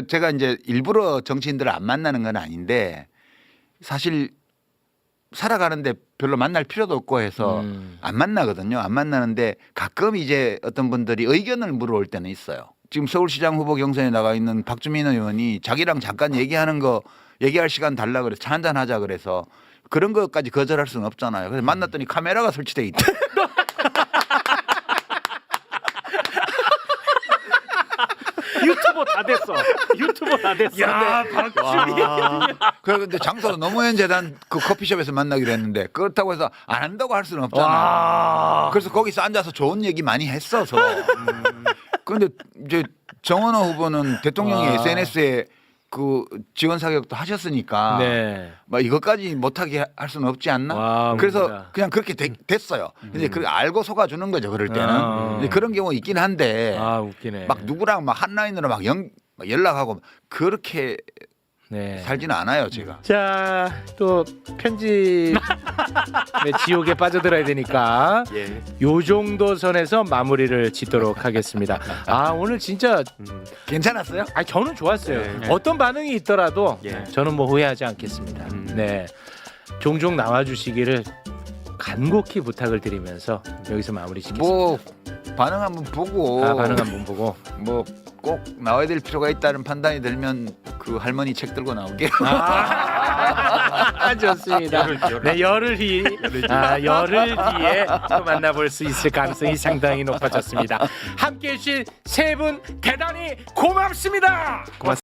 제가 이제 일부러 정치인들을 안 만나는 건 아닌데 사실 살아가는데 별로 만날 필요도 없고 해서 안 만나거든요. 안 만나는데 가끔 이제 어떤 분들이 의견을 물어올 때는 있어요. 지금 서울시장 후보 경선에 나가 있는 박주민 의원이 자기랑 잠깐 얘기할 시간 달라 그래서 차 한잔 하자 그래서 그런 것까지 거절할 수는 없잖아요. 그래서 만났더니 카메라가 설치돼 있다. 유튜버 다 됐어. 유튜버 다 됐어. 야 박주민. 그런데 장소는 노무현 재단 그 커피숍에서 만나기로 했는데 그렇다고 해서 안 한다고 할 수는 없잖아요. 그래서 거기서 앉아서 좋은 얘기 많이 했어서. 그런데 이제 정원호 후보는 대통령이 SNS에 그 지원 사격도 하셨으니까 네. 막 이것까지 못하게 할 수는 없지 않나? 와, 그래서 웃기다. 그냥 그렇게 됐어요. 근데 그 알고 속아주는 거죠. 그럴 때는 이제 그런 경우 있긴 한데 아 웃기네. 막 누구랑 막 한라인으로 막 연락하고 그렇게 네. 살지는 않아요, 제가. 자, 또 편집의 지옥에 빠져들어야 되니까 요 정도 선에서 마무리를 짓도록 하겠습니다. 아 오늘 진짜 괜찮았어요? 저는 좋았어요. 어떤 반응이 있더라도 저는 뭐 후회하지 않겠습니다. 네, 종종 나와주시기를 간곡히 부탁을 드리면서 여기서 마무리 짓겠습니다. 뭐 반응 한번 보고 반응 한번 보고 뭐 꼭 나와야 될 필요가 있다는 판단이 들면 그 할머니 책 들고 나올게요. 좋습니다. 네, 열흘 뒤에 또 만나볼 수 있을 가능성이 상당히 높아졌습니다. 함께해 주신 세 분 대단히 고맙습니다.